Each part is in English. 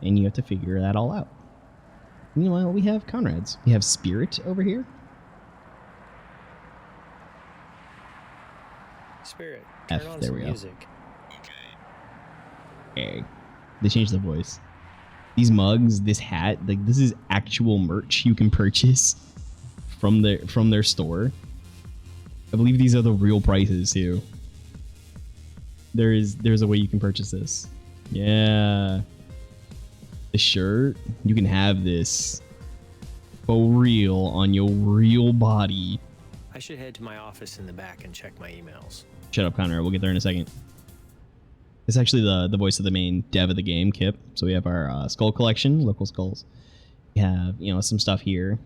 and you have to figure that all out. Meanwhile, we have Conrads. We have Spirit over here. Spirit, turn on some music. Okay. They changed the voice. These mugs, this hat, like this is actual merch you can purchase from their store. I believe these are the real prices too. There's a way you can purchase this. Yeah. The shirt, you can have this for real on your real body. I should head to my office in the back and check my emails. Shut up, Connor. We'll get there in a second. It's actually the voice of the main dev of the game, Kip. So we have our skull collection, local skulls. We have, some stuff here.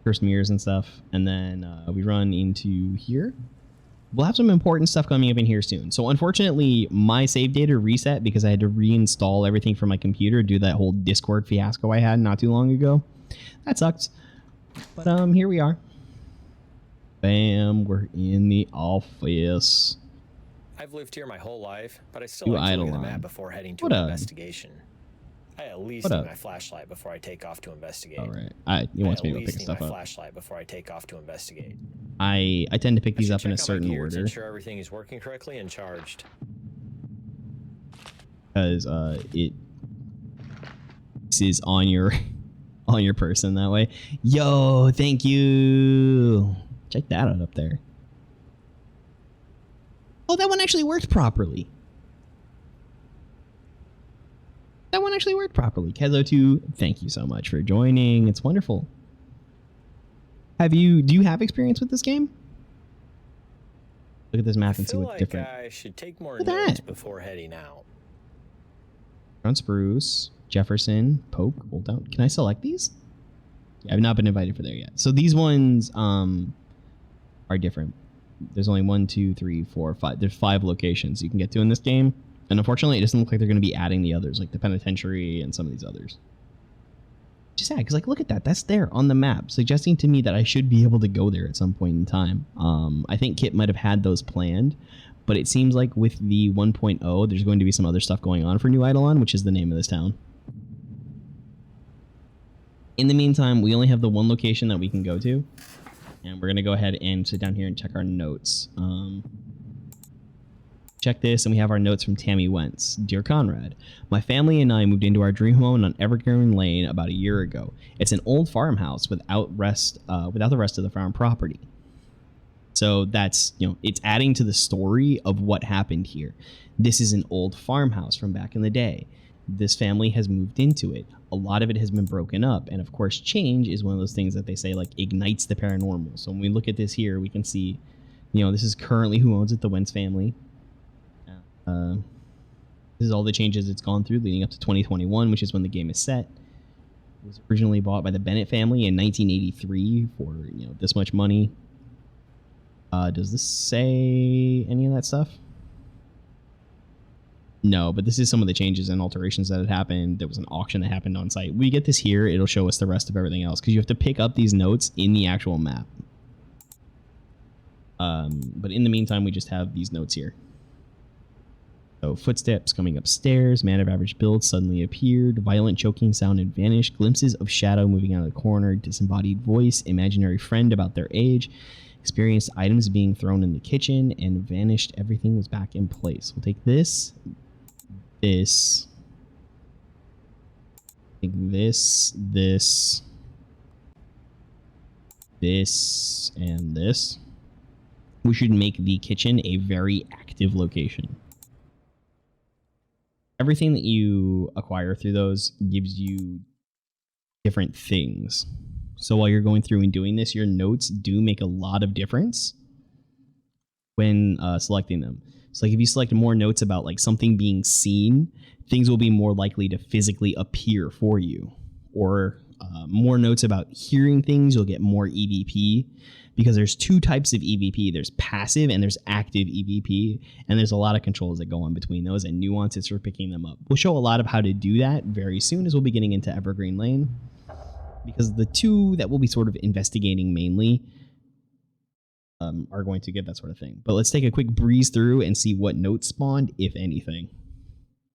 Cursed mirrors and stuff. And then we run into here. We'll have some important stuff coming up in here soon. So unfortunately, my save data reset because I had to reinstall everything from my computer, do that whole Discord fiasco I had not too long ago. That sucks. But here we are. Bam, we're in the office. I've lived here my whole life, but I still like to look at the map before heading to an investigation. I at least need my flashlight before I take off to investigate. All right. He wants me to go pick stuff up. Flashlight before I take off to investigate. I tend to pick these up in a certain order. Ensure everything is working correctly and charged. Because this is on your person that way. Yo, thank you. Check that out up there. Oh, that one actually worked properly. Kezo2, thank you so much for joining. It's wonderful. Do you have experience with this game? Look at this map and see what's different. I should take more notes before heading out. Front Spruce, Jefferson, Polk, Old Town. Can I select these? Yeah, I've not been invited for there yet. So these ones are different. There's only 1, 2, 3, 4, 5. There's 5 locations you can get to in this game. And unfortunately, it doesn't look like they're going to be adding the others, like the penitentiary and some of these others. Just sad, because like, look at that. That's there on the map, suggesting to me that I should be able to go there at some point in time. I think Kit might have had those planned, but it seems like with the 1.0, there's going to be some other stuff going on for New Eidolon, which is the name of this town. In the meantime, we only have the one location that we can go to. And we're going to go ahead and sit down here and check our notes. Check this, and we have our notes from Tammy Wentz. Dear Conrad, my family and I moved into our dream home on Evergreen Lane about a year ago. It's an old farmhouse without the rest of the farm property. So that's, it's adding to the story of what happened here. This is an old farmhouse from back in the day. This family has moved into it. A lot of it has been broken up. And of course, change is one of those things that they say like ignites the paranormal. So when we look at this here, we can see, this is currently who owns it, the Wentz family. This is all the changes it's gone through leading up to 2021, which is when the game is set. It was originally bought by the Bennett family in 1983 for, this much money. Does this say any of that stuff? No, but this is some of the changes and alterations that had happened. There was an auction that happened on site. We get this here. It'll show us the rest of everything else because you have to pick up these notes in the actual map. But in the meantime, we just have these notes here. So footsteps coming upstairs, man of average build suddenly appeared, violent choking sound and vanished, glimpses of shadow moving out of the corner, disembodied voice, imaginary friend about their age, experienced items being thrown in the kitchen, and vanished. Everything was back in place. We'll take this, I think this, and this. We should make the kitchen a very active location. Everything that you acquire through those gives you different things. So while you're going through and doing this, your notes do make a lot of difference when selecting them. So like if you select more notes about like something being seen, things will be more likely to physically appear for you. Or more notes about hearing things, you'll get more EVP. Because there's 2 types of EVP. There's passive and there's active EVP. And there's a lot of controls that go on between those and nuances for picking them up. We'll show a lot of how to do that very soon as we'll be getting into Evergreen Lane. Because the 2 that we'll be sort of investigating mainly are going to get that sort of thing. But let's take a quick breeze through and see what notes spawned, if anything.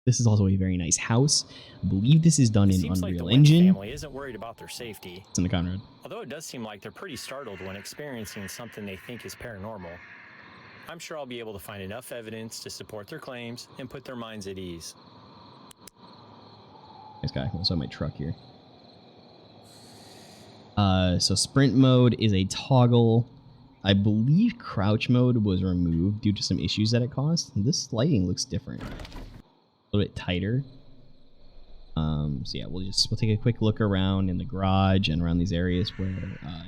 This is also a very nice house. I believe this is done in Unreal Engine. The family isn't worried about their safety. It's in the Conrad. Although it does seem like they're pretty startled when experiencing something they think is paranormal. I'm sure I'll be able to find enough evidence to support their claims and put their minds at ease. Nice guy. I saw my truck here. So sprint mode is a toggle. I believe crouch mode was removed due to some issues that it caused. This lighting looks different. A little bit tighter. So yeah, we'll take a quick look around in the garage and around these areas where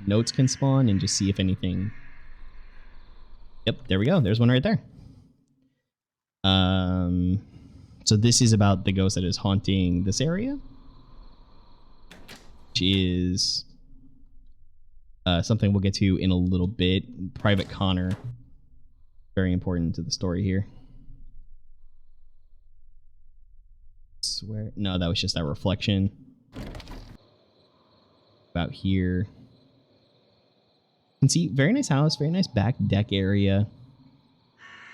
notes can spawn and just see if anything. Yep, there we go. There's one right there. So this is about the ghost that is haunting this area, which is something we'll get to in a little bit. Private Connor, very important to the story here. Swear, no, that was just that reflection. About here, you can see very nice house, very nice back deck area.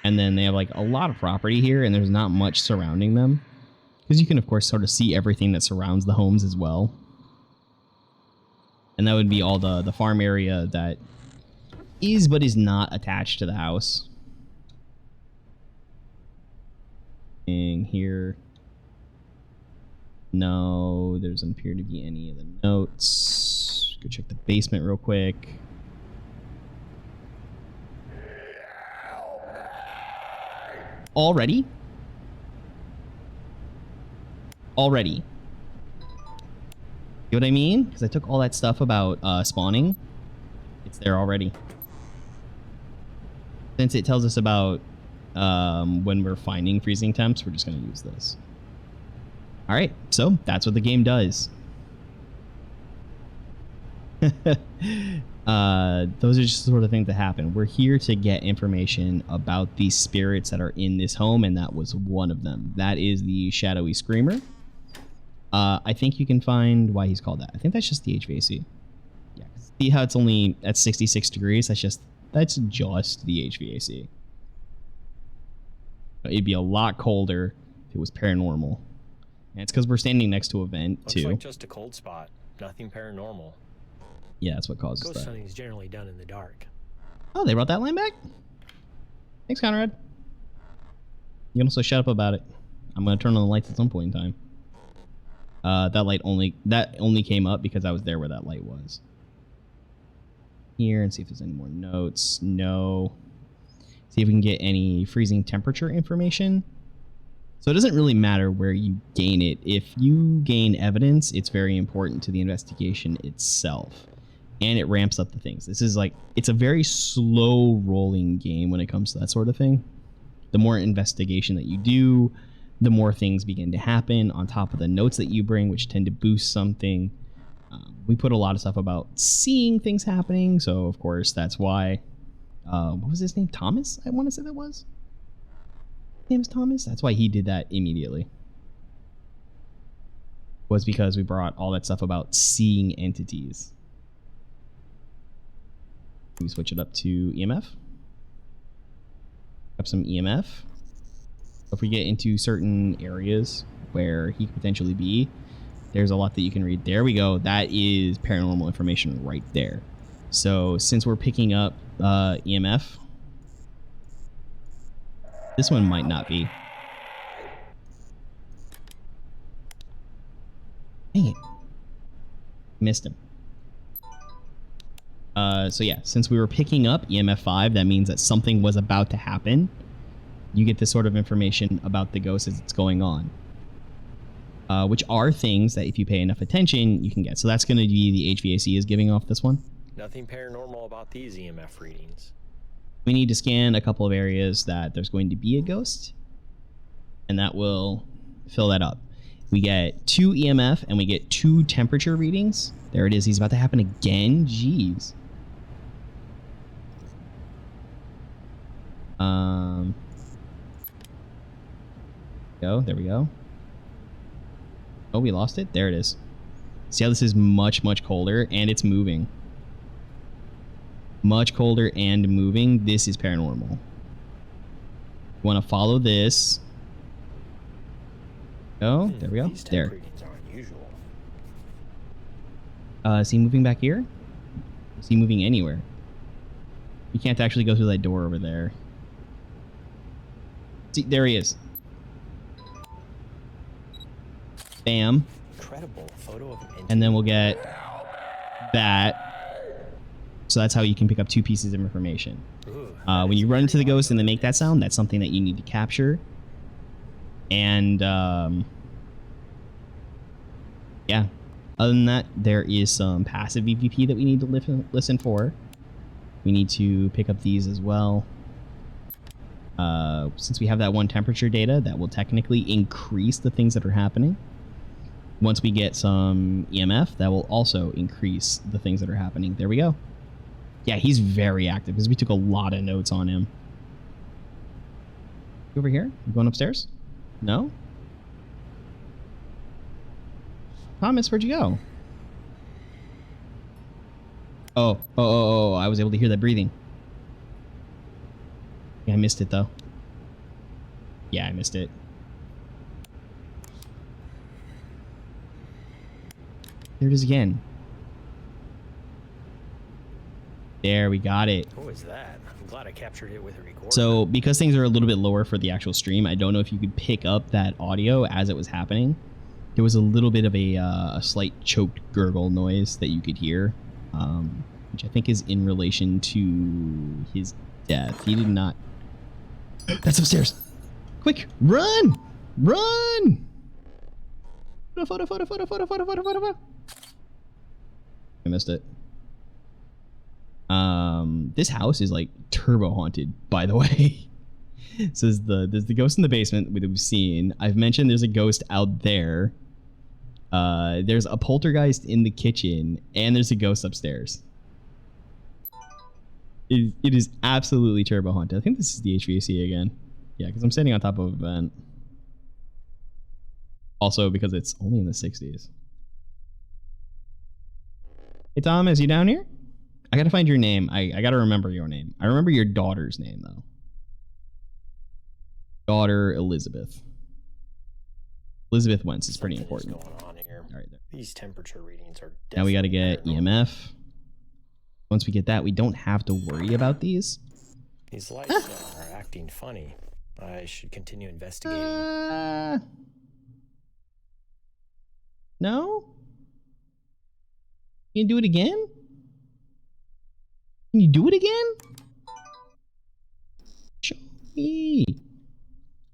And then they have like a lot of property here, and there's not much surrounding them. Because you can, of course, sort of see everything that surrounds the homes as well. And that would be all the farm area that is but is not attached to the house. And here, no, there doesn't appear to be any of the notes. Go check the basement real quick. Already? You know what I mean? Because I took all that stuff about spawning. It's there already. Since it tells us about when we're finding freezing temps, we're just going to use this. Alright, so that's what the game does. Those are just the sort of things that happen. We're here to get information about these spirits that are in this home, and that was one of them. That is the Shadowy Screamer. I think you can find why he's called that. I think that's just the HVAC. Yeah, see how it's only at 66 degrees? That's just the HVAC. It'd be a lot colder if it was paranormal. And it's because we're standing next to a vent, too. Looks like just a cold spot. Nothing paranormal. Yeah, that's what causes Ghost that. hunting is generally done in the dark. Oh, they brought that line back? Thanks, Conrad. You can also shut up about it. I'm going to turn on the lights at some point in time. That only came up because I was there where that light was. Here, and see if there's any more notes. No. See if we can get any freezing temperature information. So it doesn't really matter where you gain it. If you gain evidence, it's very important to the investigation itself. And it ramps up the things. This is like, it's a very slow rolling game when it comes to that sort of thing. The more investigation that you do, the more things begin to happen on top of the notes that you bring, which tend to boost something. We put a lot of stuff about seeing things happening. So, of course, that's why... what was his name? Thomas? I want to say that was. His name's Thomas? That's why he did that immediately. Was because we brought all that stuff about seeing entities. We switch it up to EMF. Up some EMF. If we get into certain areas where he could potentially be, there's a lot that you can read. There we go. That is paranormal information right there. So since we're picking up EMF, this one might not be. Dang it. Missed him. So yeah, since we were picking up EMF 5, that means that something was about to happen. You get this sort of information about the ghost as it's going on. Which are things that if you pay enough attention, you can get. So that's going to be the HVAC is giving off this one. Nothing paranormal about these EMF readings. We need to scan a couple of areas that there's going to be a ghost. And that will fill that up. We get 2 EMF and we get 2 temperature readings. There it is. He's about to happen again. Jeez. There we go. Oh, we lost it? There it is. See how this is much, much colder and it's moving. Much colder and moving. This is paranormal. You want to follow this. Oh, there we go. These temp There. readings are unusual. Is he moving back here? Is he moving anywhere? You can't actually go through that door over there. See, there he is. Bam. Incredible photo of an And then we'll get that. So that's how you can pick up 2 pieces of information. When you run into the ghost and they make that sound, that's something that you need to capture. And yeah. Other than that, there is some passive EVP that we need to listen for. We need to pick up these as well. Since we have that 1 temperature data, that will technically increase the things that are happening. Once we get some EMF, that will also increase the things that are happening. There we go. Yeah, he's very active because we took a lot of notes on him. Over here? You going upstairs? No? Thomas, where'd you go? Oh, I was able to hear that breathing. Yeah, I missed it, though. Yeah, I missed it. There it is again. There, we got it. What was that? I'm glad I captured it with a recorder. So, because things are a little bit lower for the actual stream, I don't know if you could pick up that audio as it was happening. There was a little bit of a slight choked gurgle noise that you could hear, which I think is in relation to his death. He did not... That's upstairs! Quick! Run! Run! Photo. I missed it. This house is like turbo haunted, by the way. So there's the ghost in the basement that we've seen. I've mentioned there's a ghost out there. There's a poltergeist in the kitchen, and there's a ghost upstairs. It is absolutely turbo haunted. I think this is the HVAC again. Yeah, because I'm sitting on top of a vent. Also, because it's only in the 60s. Hey, Tom, is you down here? I gotta find your name. I gotta remember your name. I remember your daughter's name, though. Daughter Elizabeth. Elizabeth Wentz is pretty important. Something is going on here. All right, there. These temperature readings are Now we gotta get definitely EMF. Once we get that, we don't have to worry about these. These lights are acting funny. I should continue investigating. No? You can do it again? Can you do it again? Show me.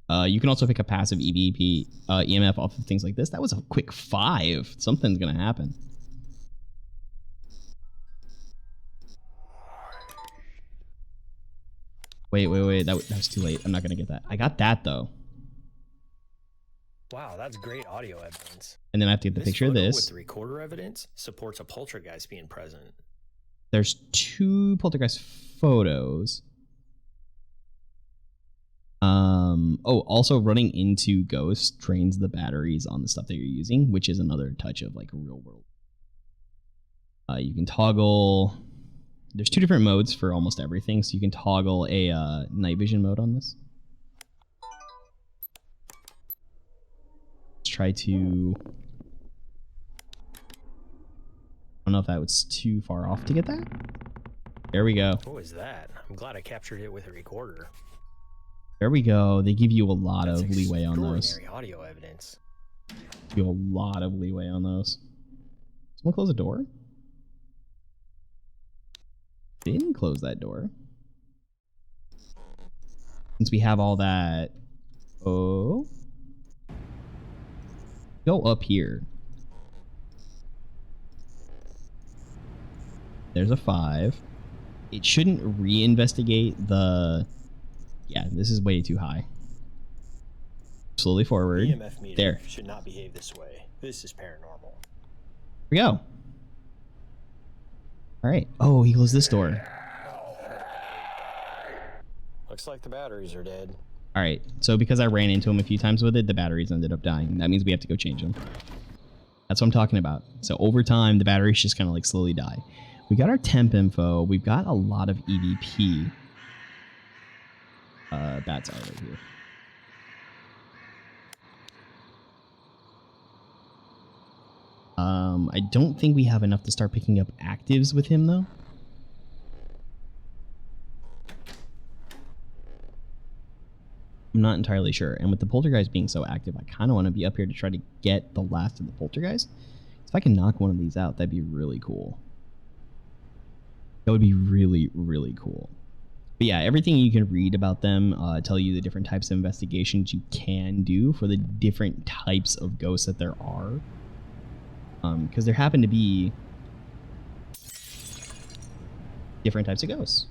You can also pick a passive EVP, EMF off of things like this. That was a quick 5. Something's gonna happen. Wait. That was too late. I'm not gonna get that. I got that though. Wow, that's great audio evidence. And then I have to get the picture of this. With the recorder evidence supports a poltergeist being present. There's 2 poltergeist photos. Also running into ghosts drains the batteries on the stuff that you're using, which is another touch of like a real world. You can toggle. There's 2 different modes for almost everything, so you can toggle a night vision mode on this. Let's try to... I don't know if that was too far off to get that. There we go. What was that? I'm glad I captured it with a recorder. There we go. They give you a lot of leeway on those. Extraordinary audio evidence. Give you a lot of leeway on those. Someone close the door? They didn't close that door. Since we have all that... Oh. Go up here. There's a 5. It shouldn't re-investigate the... Yeah, this is way too high. Slowly forward. EMF meter there. should not behave this way. This is paranormal. Here we go. All right. Oh, he closed this door. Looks like the batteries are dead. All right. So because I ran into him a few times with it, the batteries ended up dying. That means we have to go change them. That's what I'm talking about. So over time, the batteries just kind of like slowly die. We got our temp info. We've got a lot of EVP. Bats out right here. I don't think we have enough to start picking up actives with him, though. I'm not entirely sure. And with the poltergeist being so active, I kind of want to be up here to try to get the last of the poltergeist. If I can knock one of these out, that'd be really cool. That would be really, really cool. But yeah, everything you can read about them tell you the different types of investigations you can do for the different types of ghosts that there are. Because there happen to be different types of ghosts.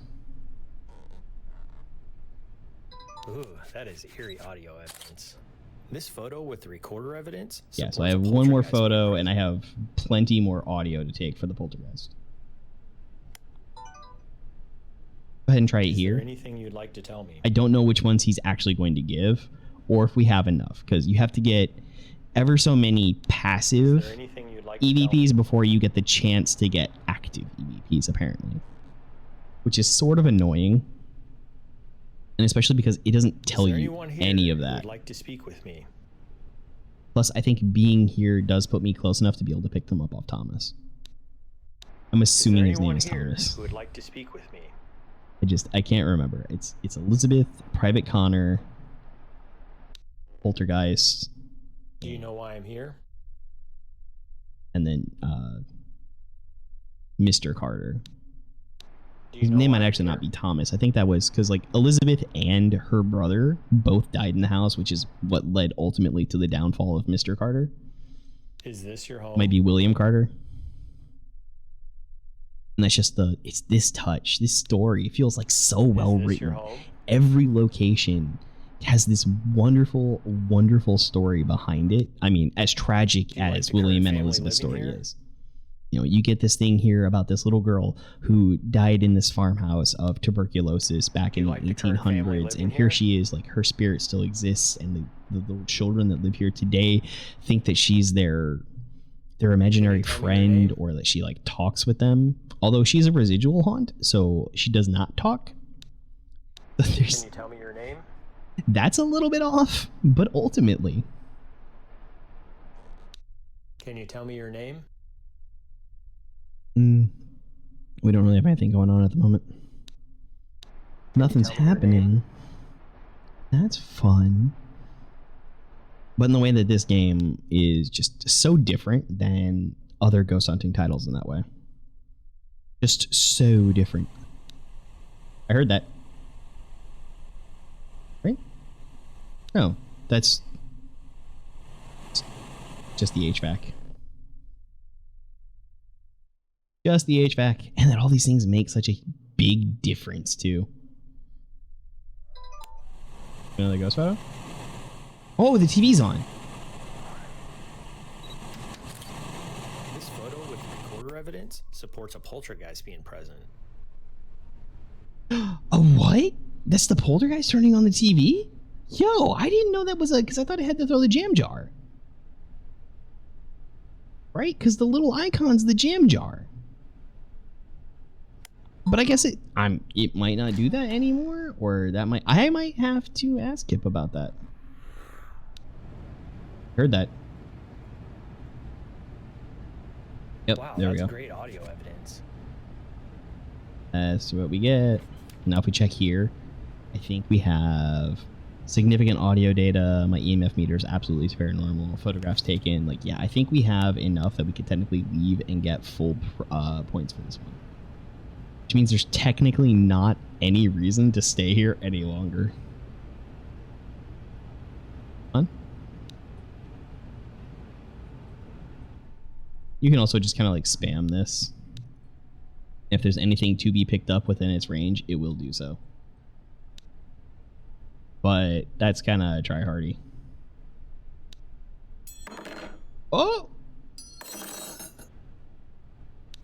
Ooh, that is eerie audio evidence. This photo with the recorder evidence? Yeah, so I have one more photo and I have plenty more audio to take for the poltergeist. Go ahead and try it here. Is there anything you'd like to tell me? I don't know which ones he's actually going to give or if we have enough, because you have to get ever so many passive EVPs before you get the chance to get active EVPs, apparently. Which is sort of annoying. And especially because it doesn't tell you any of that. Would like to speak with me? Plus, I think being here does put me close enough to be able to pick them up off Thomas. I'm assuming his name is Thomas. Who would like to speak with me? I can't remember. It's Elizabeth, Private Connor, Poltergeist. Do you know why I'm here? And then Mr. Carter. His name might actually not be Thomas. I think that was because like Elizabeth and her brother both died in the house, which is what led ultimately to the downfall of Mr. Carter. Is this your home? Might be William Carter. And that's just it's this touch, this story. It feels like so well written. Every location has this wonderful, wonderful story behind it. I mean, as tragic as William and Elizabeth's story is. You know, you get this thing here about this little girl who died in this farmhouse of tuberculosis back in the 1800s, and here she is, like her spirit still exists, and the little children that live here today think that she's their imaginary friend, or that she like talks with them. Although she's a residual haunt, so she does not talk. Can you tell me your name? That's a little bit off, but ultimately. Can you tell me your name? We don't really have anything going on at the moment. Nothing's happening. That's fun. But in the way that this game is just so different than other ghost hunting titles in that way. Just so different. I heard that. Right? No, that's just the HVAC. Just the HVAC. And that all these things make such a big difference, too. Another ghost photo? Oh, the TV's on. This photo with recorder evidence supports a poltergeist being present. A what? That's the poltergeist turning on the TV? Yo, I didn't know that was because I thought it had to throw the jam jar. Right? Because the little icon's the jam jar. But I guess it might not do that anymore, or I might have to ask Kip about that. Heard that. Yep, wow, there we go. That's great audio evidence. That's what we get. Now if we check here, I think we have significant audio data. My EMF meter is absolutely paranormal. Photographs taken. Like, yeah, I think we have enough that we could technically leave and get full points for this one. Which means there's technically not any reason to stay here any longer. Fun. You can also just kind of like spam this. If there's anything to be picked up within its range, it will do so. But that's kind of try-hardy. Oh!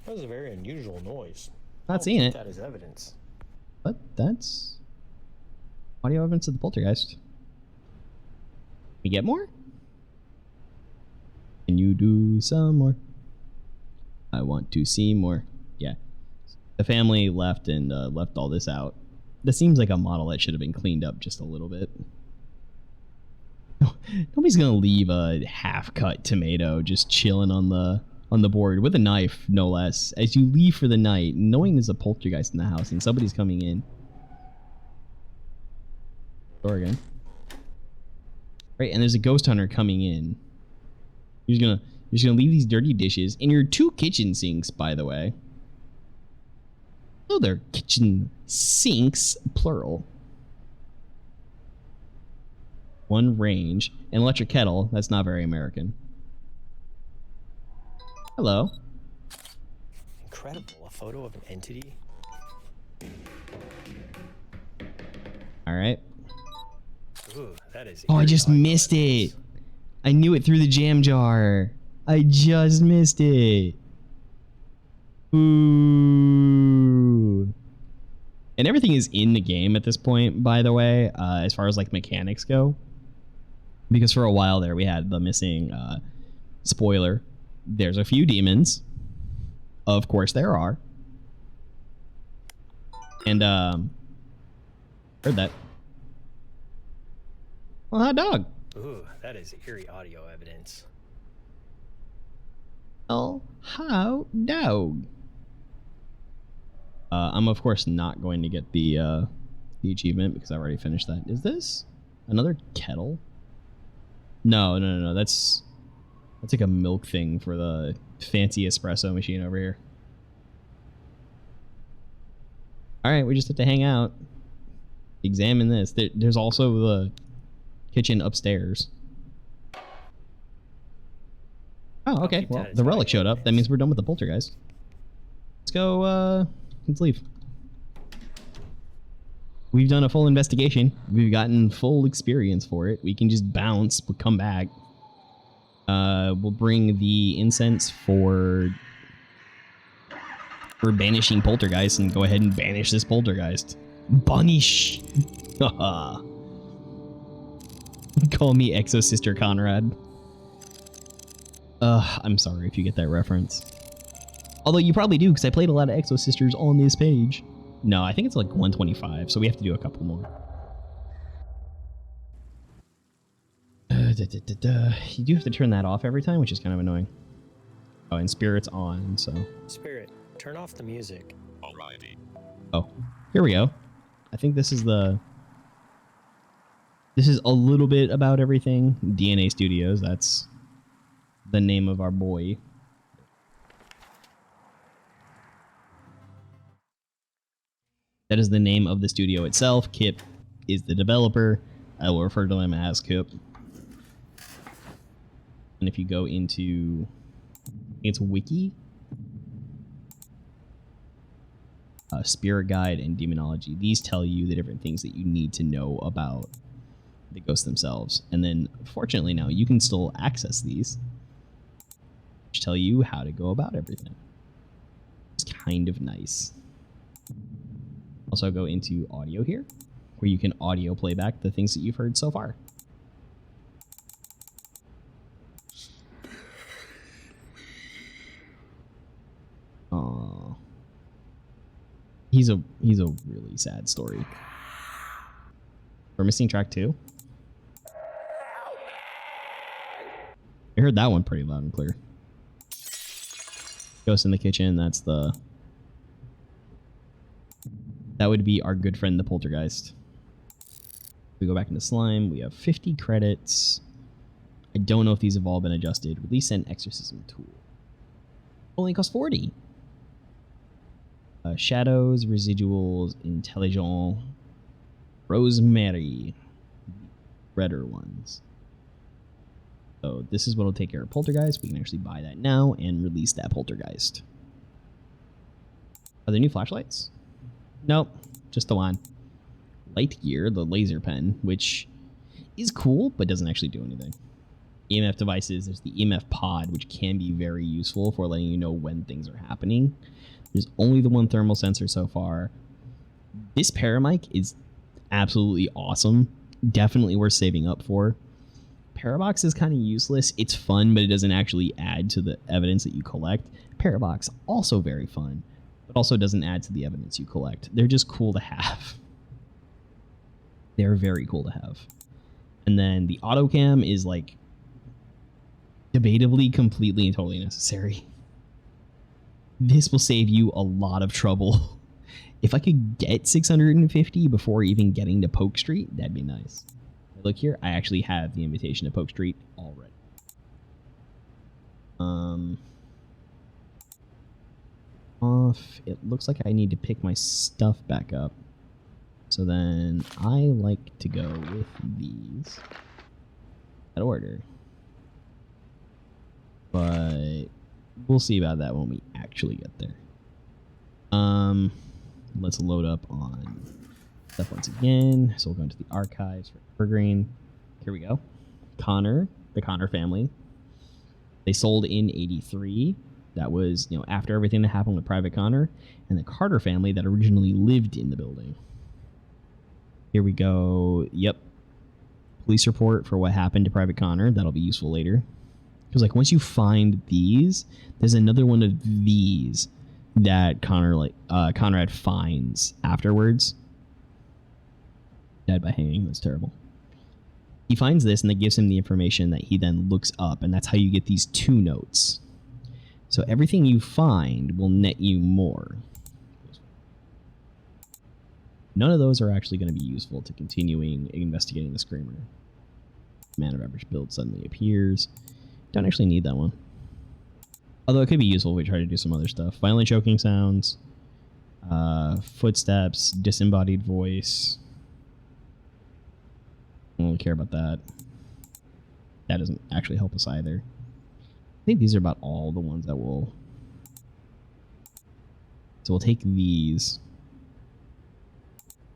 That was a very unusual noise. Not seeing it. That is evidence. But that's audio evidence of the poltergeist. We get more? Can you do some more? I want to see more. Yeah. The family left and left all this out. This seems like a model that should have been cleaned up just a little bit. Nobody's gonna leave a half-cut tomato just chilling on the on the board with a knife, no less, as you leave for the night, knowing there's a poltergeist in the house and somebody's coming in. Door again. Right, and there's a ghost hunter coming in. You're just gonna leave these dirty dishes in your 2 kitchen sinks, by the way. Oh, they're kitchen sinks, plural. 1 range. An electric kettle. That's not very American. Hello. Incredible. A photo of an entity? Alright. Ooh, that is... Oh, I just missed it. I knew it through the jam jar. I just missed it. Ooh. And everything is in the game at this point, by the way, as far as like mechanics go. Because for a while there we had the missing spoiler. There's a few demons. Of course there are. And heard that. Well, hot dog. Ooh, that is eerie audio evidence. Oh, how dog. I'm of course not going to get the achievement because I've already finished that. Is this another kettle? No. That's like a milk thing for the fancy espresso machine over here. All right, we just have to hang out. Examine this. There's also the kitchen upstairs. Oh, okay. Well, the relic showed up. That means we're done with the poltergeist. Let's go, let's leave. We've done a full investigation. We've gotten full experience for it. We can just bounce, we'll come back. We'll bring the incense for banishing poltergeist and go ahead and banish this poltergeist. Banish! Haha. Call me Exo Sister Conrad. I'm sorry if you get that reference. Although you probably do, because I played a lot of Exo Sisters on this page. No, I think it's like 125, so we have to do a couple more. You do have to turn that off every time, which is kind of annoying. Oh, and Spirit's on, so... Spirit, turn off the music. Alrighty. Oh, here we go. I think this is the... This is a little bit about everything. DNA Studios, that's the name of our boy. That is the name of the studio itself. Kip is the developer. I will refer to them as Kip. And if you go into its wiki, Spirit Guide and Demonology, these tell you the different things that you need to know about the ghosts themselves. And then, fortunately now, you can still access these, which tell you how to go about everything. It's kind of nice. Also go into audio here, where you can audio playback the things that you've heard so far. Aww. He's a really sad story. We're missing track 2. I heard that one pretty loud and clear. Ghost in the kitchen, that's the... That would be our good friend, the poltergeist. We go back into slime. We have 50 credits. I don't know if these have all been adjusted. Release an exorcism tool. Only costs 40. Shadows, residuals, intelligent, rosemary, redder ones. So this is what will take care of poltergeist. We can actually buy that now and release that poltergeist. Are there new flashlights? Nope, just the one. Light gear, the laser pen, which is cool, but doesn't actually do anything. EMF devices, there's the EMF pod, which can be very useful for letting you know when things are happening. There's only the one thermal sensor so far. This paramic is absolutely awesome. Definitely worth saving up for. Parabox is kind of useless. It's fun, but it doesn't actually add to the evidence that you collect. Parabox, also very fun, but also doesn't add to the evidence you collect. They're just cool to have. They're very cool to have. And then the autocam is like debatably completely and totally necessary. This will save you a lot of trouble. If I could get 650 before even getting to Polk Street, that'd be nice. Look here, I actually have the invitation to Polk Street already. Off. It looks like I need to pick my stuff back up. So then I like to go with these. That order. But we'll see about that when we actually get there. Let's load up on stuff once again. So we'll go into the archives for Evergreen. Here we go. Connor, the Connor family. They sold in 83. That was, you know, after everything that happened with Private Connor, and the Carter family that originally lived in the building. Here we go. Yep. Police report for what happened to Private Connor. That'll be useful later. Because, like, once you find these, there's another one of these that Conrad finds afterwards. Died by hanging. That's terrible. He finds this, and that gives him the information that he then looks up, and that's how you get these 2 notes. So everything you find will net you more. None of those are actually going to be useful to continuing investigating the Screamer. Man of average build suddenly appears. Don't actually need that one. Although it could be useful if we try to do some other stuff. Violent choking sounds. Footsteps. Disembodied voice. I don't really care about that. That doesn't actually help us either. I think these are about all the ones that will... So we'll take these.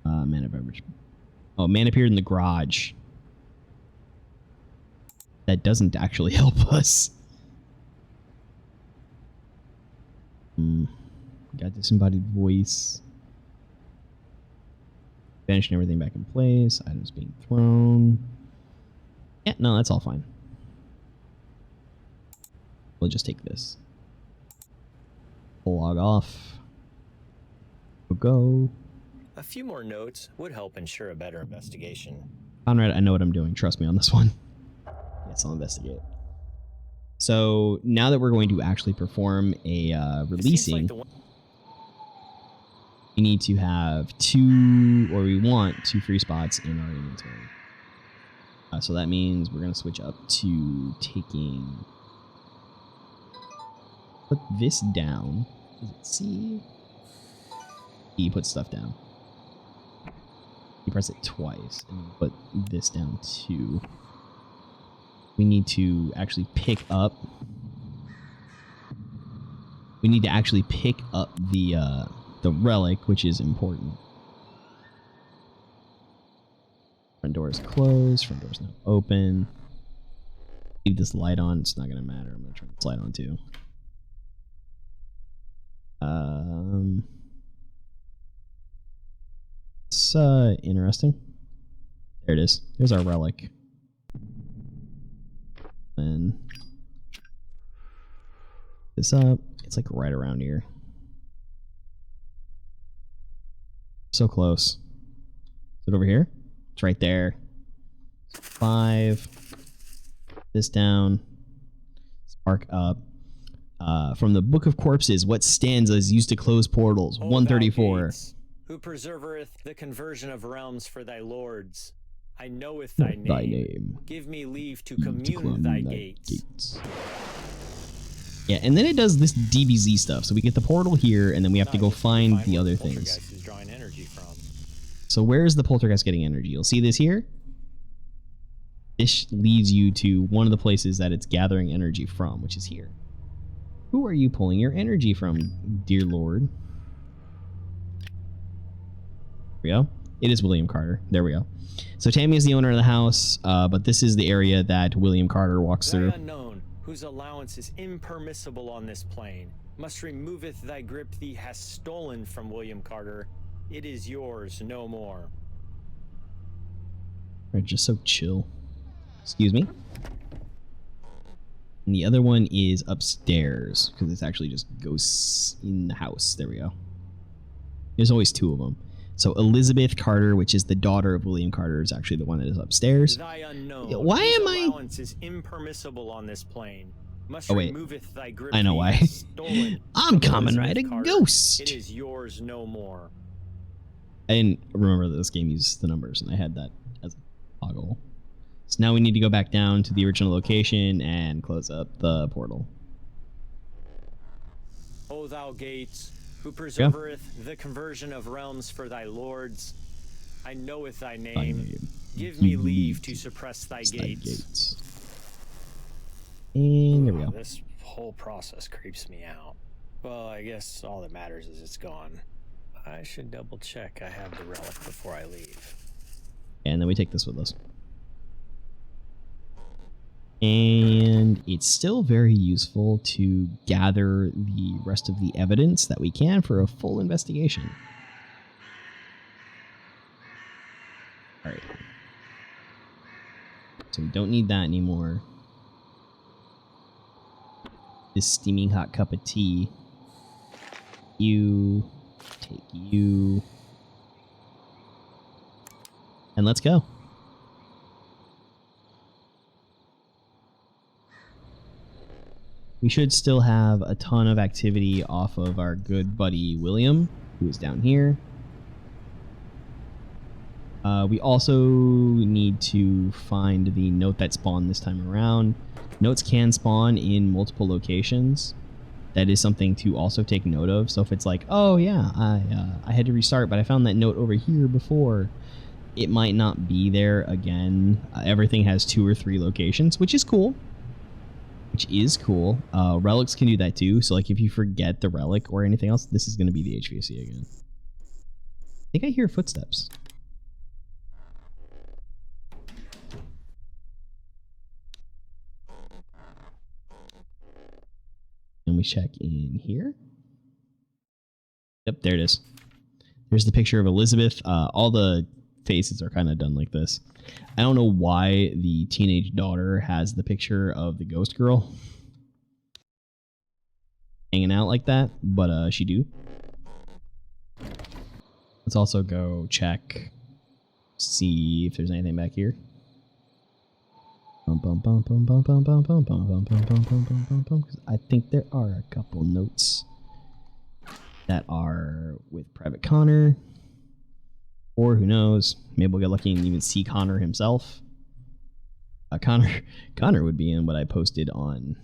Man of average... Oh, man appeared in the garage. That doesn't actually help us. Got disembodied voice. Banishing everything back in place. Items being thrown. Yeah, no, that's all fine. We'll just take this. We'll log off. We'll go. A few more notes would help ensure a better investigation. Conrad, I know what I'm doing. Trust me on this one. Yes, I'll investigate. So now that we're going to actually perform a releasing, we need to have 2, or we want 2 free spots in our inventory. So that means we're going to switch up to taking... Put this down. Is it C? E, put stuff down. You press it twice, and put this down too. We need to actually pick up... We need to actually pick up the relic, which is important. Front door is closed. Front door is now open. Leave this light on. It's not going to matter. I'm going to turn this light on too. It's interesting. There it is. There's our relic. And this up. It's like right around here. So close. Is it over here? It's right there. 5. This down. Spark up. From the Book of Corpses, what stanzas used to close portals? 134. Who preservereth the conversion of realms for thy lords? I knoweth thy name. Give me leave to commune thy gates. Yeah, and then it does this DBZ stuff. So we get the portal here, and then we have to go find the other things. So where is the poltergeist getting energy? You'll see this here. This leads you to one of the places that it's gathering energy from, which is here. Who are you pulling your energy from, dear Lord? There we go. It is William Carter. There we go. So Tammy is the owner of the house, but this is the area that William Carter walks through. Thy unknown, whose allowance is impermissible on this plane, must removeth thy grip thee hast stolen from William Carter. It is yours no more. Right, just so chill. Excuse me. And the other one is upstairs, because it's actually just goes in the house. There we go. There's always 2 of them. So Elizabeth Carter, which is the daughter of William Carter, is actually the one that is upstairs. Thy unknown, why am I... allowance is impermissible on this plane. Must Oh, wait. removeth thy grip. I know why. Stolen I'm from Kamen Elizabeth Rider Carter. Ghost. It is yours no more. I didn't remember that this game uses the numbers, and I had that as a toggle. So now we need to go back down to the original location and close up the portal. O thou gates, who preservereth the conversion of realms for thy lords, I knoweth thy name. Give me leave to suppress thy gates. And there we go. This whole process creeps me out. Well, I guess all that matters is it's gone. I should double check I have the relic before I leave. And then we take this with us. And it's still very useful to gather the rest of the evidence that we can for a full investigation. All right. So we don't need that anymore. This steaming hot cup of tea. You take you. And let's go. We should still have a ton of activity off of our good buddy William, who is down here. We also need to find the note that spawned this time around. Notes can spawn in multiple locations. That is something to also take note of. So if it's like, oh yeah, I had to restart, but I found that note over here before, it might not be there again. Everything has 2 or 3 locations, which is cool. Relics can do that too. So like if you forget the relic or anything else, this is going to be the HVAC again. I think I hear footsteps. And we check in here. Yep, there it is. There's the picture of Elizabeth. All the faces are kind of done like this. I don't know why the teenage daughter has the picture of the ghost girl hanging out like that, but she do. Let's also go check, see if there's anything back here. I think there are a couple notes that are with Private Connor. Or who knows, maybe we'll get lucky and even see Connor himself. Connor would be in what I posted on.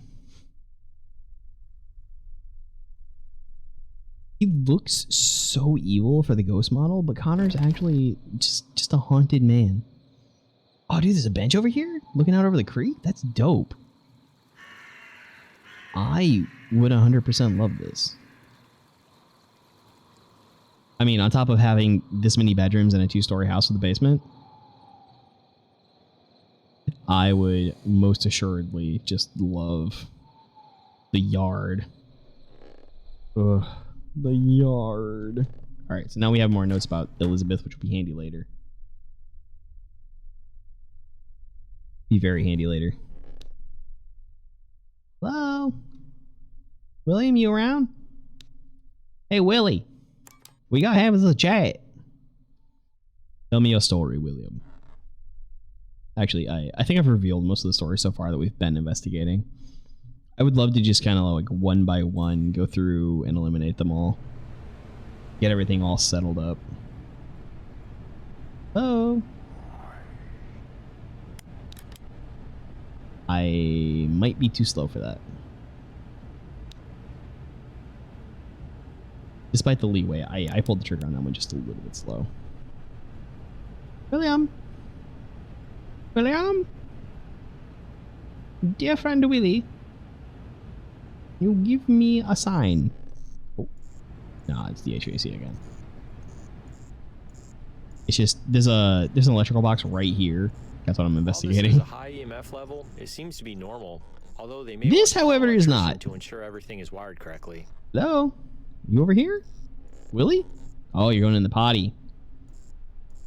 He looks so evil for the ghost model, but Connor's actually just a haunted man. Oh, dude, there's a bench over here looking out over the creek? That's dope. I would 100% love this. I mean, on top of having this many bedrooms and a 2-story house with a basement, I would most assuredly just love the yard. Ugh, the yard. All right, so now we have more notes about Elizabeth, which will be handy later. Be very handy later. Hello? William, you around? Hey, Willie. We gotta have a chat. Tell me your story, William. Actually, I think I've revealed most of the story so far that we've been investigating. I would love to just kind of like one by one go through and eliminate them all. Get everything all settled up. Oh. I might be too slow for that. Despite the leeway, I pulled the trigger on that one just a little bit slow. William? William? Dear friend Willie, you give me a sign. Oh. No, it's the HVAC again. It's just, there's an electrical box right here. That's what I'm investigating. While this is a high EMF level, it seems to be normal. Although they may this, however, is not. To ensure everything is wired correctly. Hello? You over here? Willie? Oh, you're going in the potty.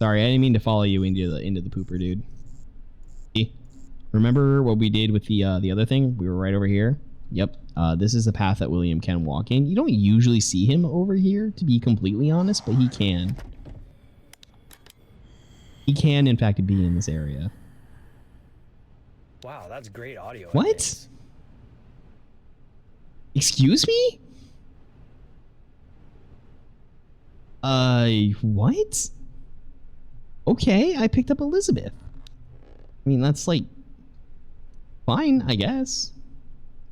Sorry, I didn't mean to follow you into the pooper, dude. See? Remember what we did with the other thing? We were right over here. Yep. This is the path that William can walk in. You don't usually see him over here, to be completely honest, but he can. He can, in fact, be in this area. Wow, that's great audio. What? Excuse me? What? Okay, I picked up Elizabeth. I mean, that's like fine, I guess.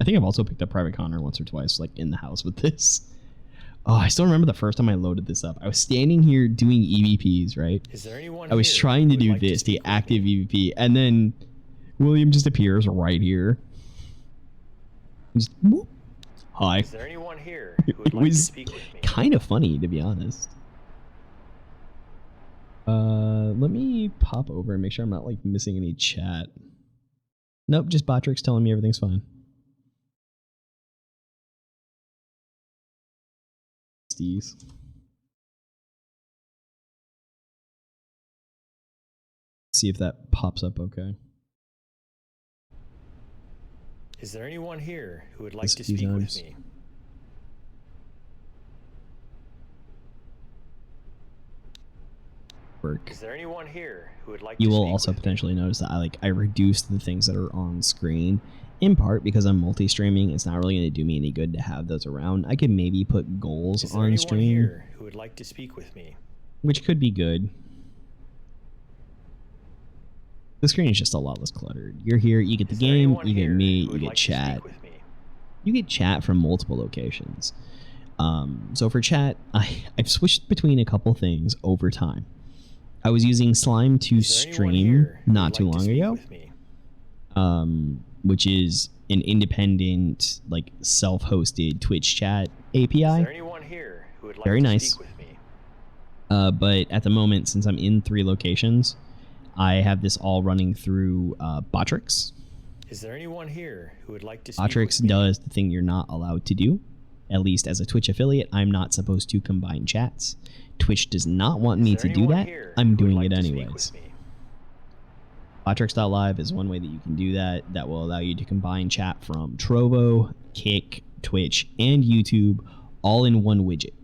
I think I've also picked up Private Connor once or twice, like in the house with this. Oh, I still remember the first time I loaded this up. I was standing here doing EVPs, right? Is there anyone I was trying to do this, the active EVP, and then William just appears right here. Just, whoop. Hi. Is there anyone here who would It like to was speak with me? kind of funny, to be honest. Let me pop over and make sure I'm not like missing any chat. Nope, just Botrix telling me everything's fine. Steez. See if that pops up okay. Is there anyone here who would like Just to a few speak with times. me? Work. Is there anyone here who would like You to will speak also with me? potentially notice that I reduced the things that are on screen, in part because I'm multi-streaming. It's not really going to do me any good to have those around. I could maybe put goals Is there on anyone stream, here who would like to speak with me? which could be good. The screen is just a lot less cluttered. You're here, you get the Is there game, anyone you get here me, who you would get like to chat. speak with me? You get chat from multiple locations. So for chat, I've switched between a couple things over time. I was using Slime to Is there anyone stream here who not would too like to long speak ago, with me? which is an independent, like self-hosted Twitch chat Is API. there anyone here who would like Very to nice. speak with me? But at the moment, since I'm in 3 locations, I have this all running through Botrix. Is there anyone here who would like to speak Botrix with me? does the thing you're not allowed to do. At least as a Twitch affiliate, I'm not supposed to combine chats. Twitch does not want me Is there to do anyone that. here I'm who would doing like it to speak anyways. with me? Botrix.live is one way that you can do that. That will allow you to combine chat from Trovo, Kick, Twitch, and YouTube all in one widget.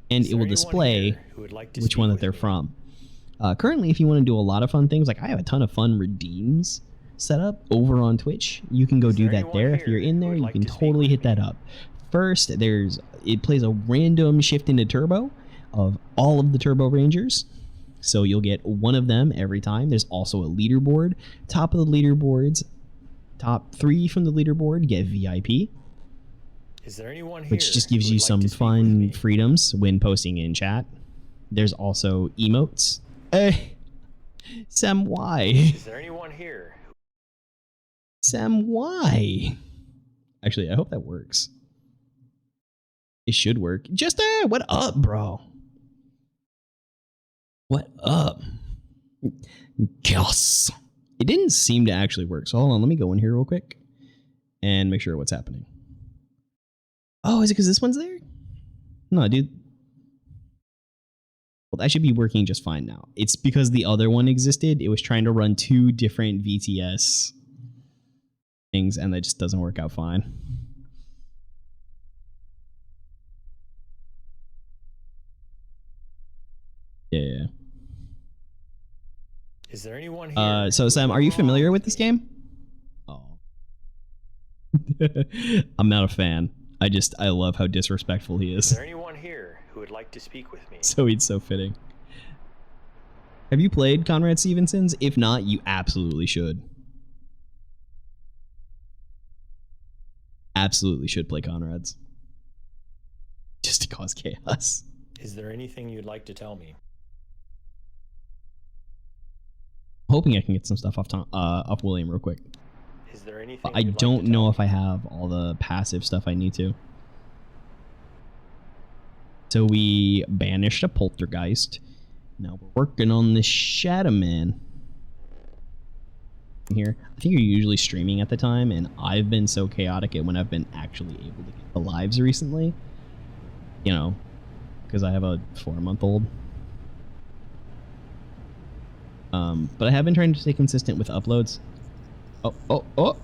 And Is it will there anyone display here who would like to which speak one that with they're me? from. Currently, if you want to do a lot of fun things, like I have a ton of fun redeems set up over on Twitch. You can go Is do there that anyone there. If here you're in who there, would you like can to speak totally with hit that up. First, it plays a random shift into turbo of all of the Turbo Rangers. So you'll get one of them every time. There's also a leaderboard. Top of the leaderboards, top 3 from the leaderboard get VIP, Is there anyone here which just gives who you would like some to speak with fun me? freedoms when posting in chat. There's also emotes. Sam, why? Is there anyone here? Sam, why? Actually, I hope that works. It should work. Just what up, bro? What up? Chaos. It didn't seem to actually work. So hold on, let me go in here real quick and make sure what's happening. Oh, is it because this one's there? No, dude. Well, that should be working just fine now. It's because the other one existed. It was trying to run 2 different VTS things, and that just doesn't work out fine. Yeah. Is there anyone here? So who Sam, would are you like to familiar speak with this me? game? Oh. I'm not a fan. I love how disrespectful he Is is. there anyone here who would like to speak with me? So he's so fitting. Have you played Conrad Stevenson's? If not, you absolutely should. Absolutely should play Conrad's. Just to cause chaos. Is there anything you'd like to tell me? Hoping I can get some stuff off William real quick. Is there anything But I you'd like don't to know tell if I have all the passive stuff I need to. So we banished a poltergeist. Now we're working on this Shadow Man. Here, I think you're usually streaming at the time, and I've been so chaotic at when I've been actually able to get the lives recently. You know, because I have a 4-month-old. But I have been trying to stay consistent with uploads. Oh.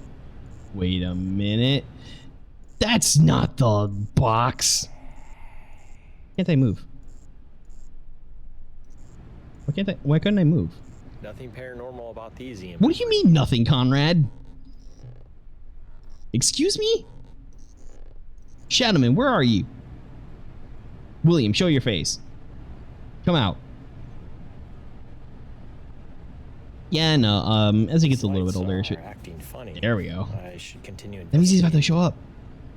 Wait a minute. That's not the box. Can't I move? Why couldn't I move? Nothing paranormal about these EMPs. What do you mean nothing, Conrad? Excuse me? Shadowman, where are you? William, show your face. Come out. Yeah, no, as he gets a little bit older, acting funny. There we go. I should continue. That means he's about to show up.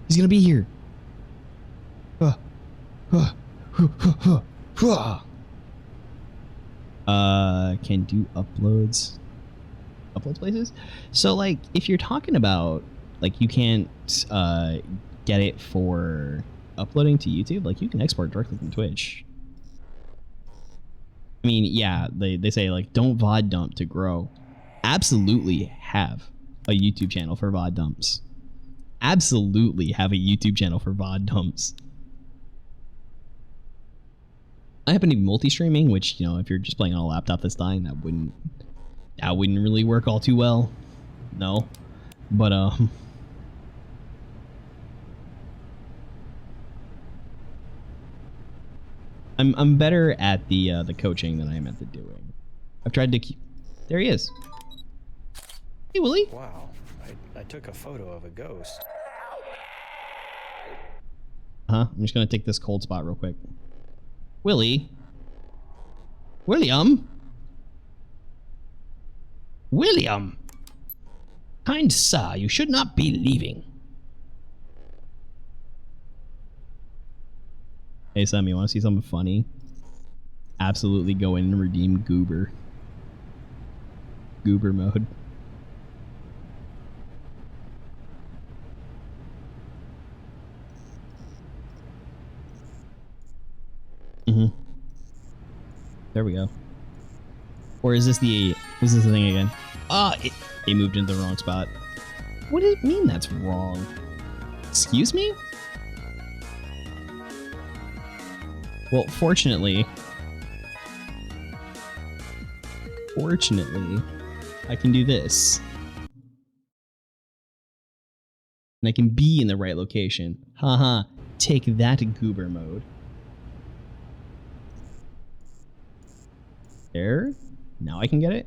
He's gonna be here. Can do uploads. Uploads places? So, like, if you're talking about, like, you can't, get it for uploading to YouTube, like, you can export directly from Twitch. I mean, yeah, they say, like, don't VOD dump to grow. Absolutely have a YouTube channel for VOD dumps. Absolutely have a YouTube channel for VOD dumps. I happen to be multi-streaming, which, you know, if you're just playing on a laptop that's dying, that wouldn't really work all too well. No. But, I'm better at the coaching than I am at the doing. I've tried to keep... There he is. Hey, Willie. Wow. I took a photo of a ghost. I'm just gonna take this cold spot real quick. Willie. William. William. Kind sir, you should not be leaving. Hey, Sam, you want to see something funny? Absolutely go in and redeem Goober. Goober mode. There we go. Or is this the thing again? Ah, it moved into the wrong spot. What does it mean that's wrong? Excuse me? Well, fortunately, I can do this. And I can be in the right location. Haha, take that, Goober mode. There. Now I can get it.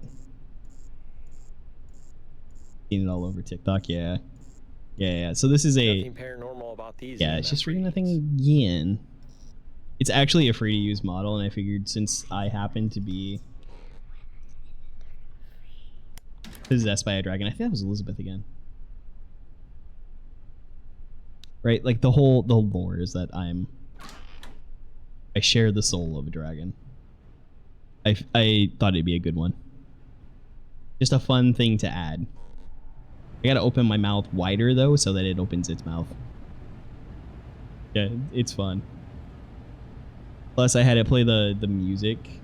Seen it all over TikTok, yeah. Yeah. So this is Nothing paranormal about these. Yeah, it's just reading the thing again. It's actually a free to use model, and I figured since I happen to be possessed by a dragon, I think that was Elizabeth again. Right? Like the lore is that I share the soul of a dragon. I thought it'd be a good one. Just a fun thing to add. I gotta open my mouth wider though, so that it opens its mouth. Yeah, it's fun. Plus I had to play the music.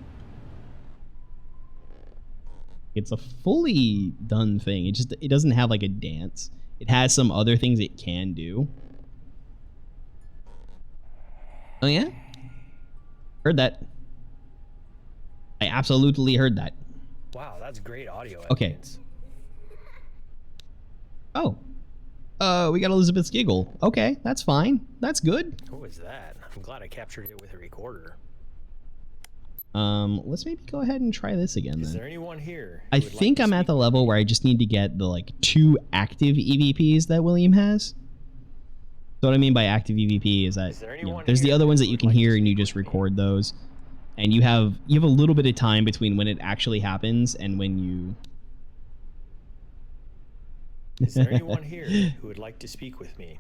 It's a fully done thing. It doesn't have like a dance. It has some other things it can do. Oh yeah? Heard that. I absolutely heard that. Wow, that's great audio evidence. Oh. We got Elizabeth's giggle. Okay, that's fine. That's good. What was that? I'm glad I captured it with a recorder. Let's maybe go ahead and try this again then. Is there anyone here? I think I'm at the level where I just need to get the like 2 active EVPs that William has. So what I mean by active EVP is that there's the other ones that you can hear and you just record those. And you have a little bit of time between when it actually happens and when you... Is there anyone here who would like to speak with me?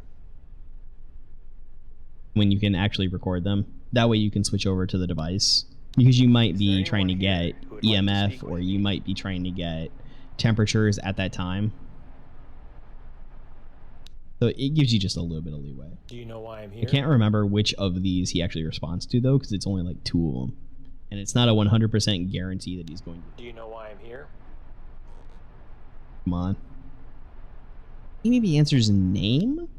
When you can actually record them. That way you can switch over to the device. Because you might be trying to get EMF or you might be trying to get temperatures at that time. So it gives you just a little bit of leeway. Do you know why I'm here? I can't remember which of these he actually responds to though, because it's only like 2 of them. And it's not a 100% guarantee that he's going to. Do you know why I'm here? Come on. He maybe answers name?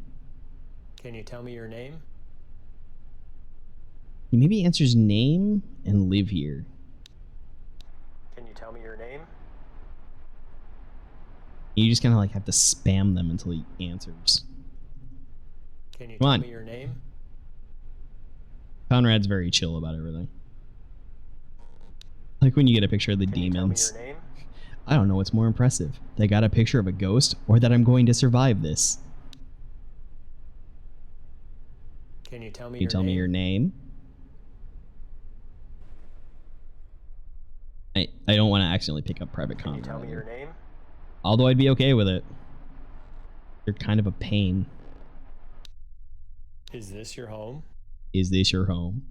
Can you tell me your name? He maybe answers name and live here. Can you tell me your name? You just kind of like have to spam them until he answers. Can you tell me your name? Conrad's very chill about everything. Like when you get a picture of the demons. Can you tell me your name? I don't know what's more impressive. They got a picture of a ghost or that I'm going to survive this. Can you tell me Can you tell me your name? I don't want to accidentally pick up private Can you comment. tell me your name? Although I'd be okay with it. You're kind of a pain. Is this your home? Is this your home?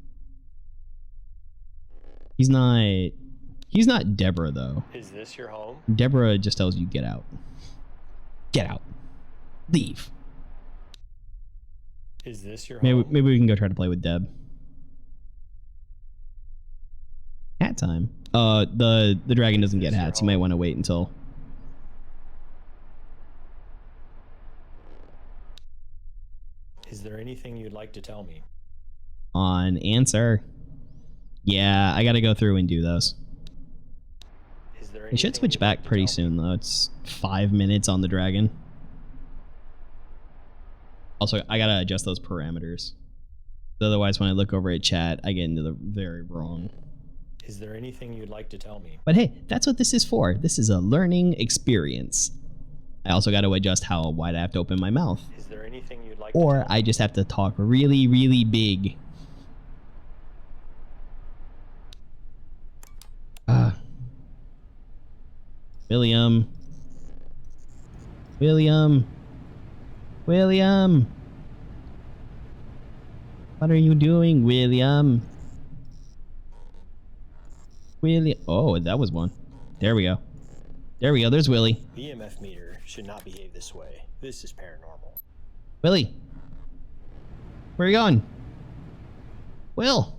He's not Deborah though. Is this your home? Deborah just tells you get out. Get out. Leave. Is this your home? Maybe we can go try to play with Deb. Hat time. The dragon doesn't get hats. You might want to wait until. Is there anything you'd like to tell me? On answer. Yeah, I gotta go through and do those. Is there It should switch back pretty soon though. It's 5 minutes on the dragon. Also, I gotta adjust those parameters. Otherwise, when I look over at chat, I get into the very wrong. Is there anything you'd like to tell me? But hey, that's what this is for. This is a learning experience. I also got to adjust how wide I have to open my mouth. Is there anything you'd like or to tell I just have to talk really, really big. William. William. William. What are you doing, William? William. Oh, that was one. There we go. There we go. There's Willie. The EMF meter should not behave this way. This is paranormal. Willie. Where are you going? Will.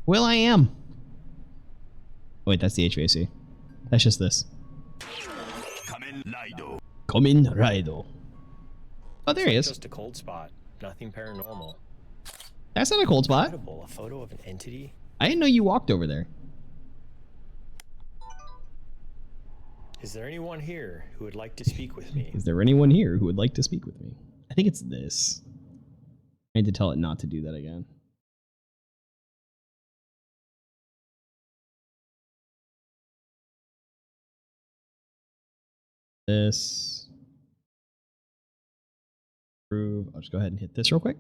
Will, I am. Oh, wait, that's the HVAC. That's just this. Kamen Rider. Oh, there he is. Just a cold spot. Nothing paranormal. That's not a cold spot. Incredible. A photo of an entity? I didn't know you walked over there. Is there anyone here who would like to speak with me? Is there anyone here who would like to speak with me? I think it's this. I need to tell it not to do that again. This. Approve. I'll just go ahead and hit this real quick.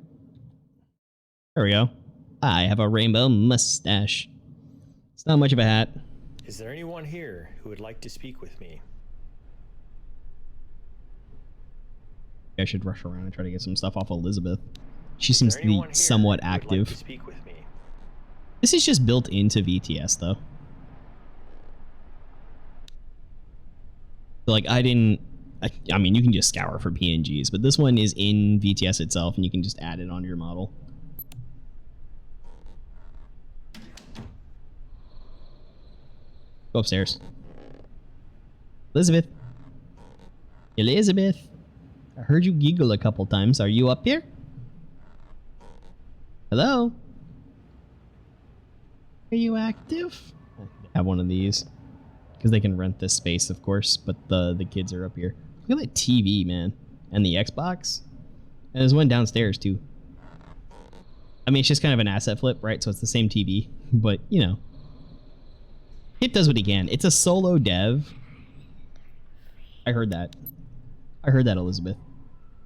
There we go. I have a rainbow mustache. It's not much of a hat. Is there anyone here who would like to speak with me? I should rush around and try to get some stuff off Elizabeth. She seems to be somewhat active. Like to speak with me? This is just built into VTS though. So, like I mean you can just scour for PNGs, but this one is in VTS itself and you can just add it onto your model. Go upstairs. Elizabeth. Elizabeth. I heard you giggle a couple times. Are you up here? Hello? Are you active? I have one of these. Because they can rent this space, of course, but the kids are up here. Look at that TV, man. And the Xbox. And there's one downstairs, too. I mean, it's just kind of an asset flip, right? So it's the same TV. But, you know. It does what he can. It's a solo dev. I heard that. I heard that, Elizabeth.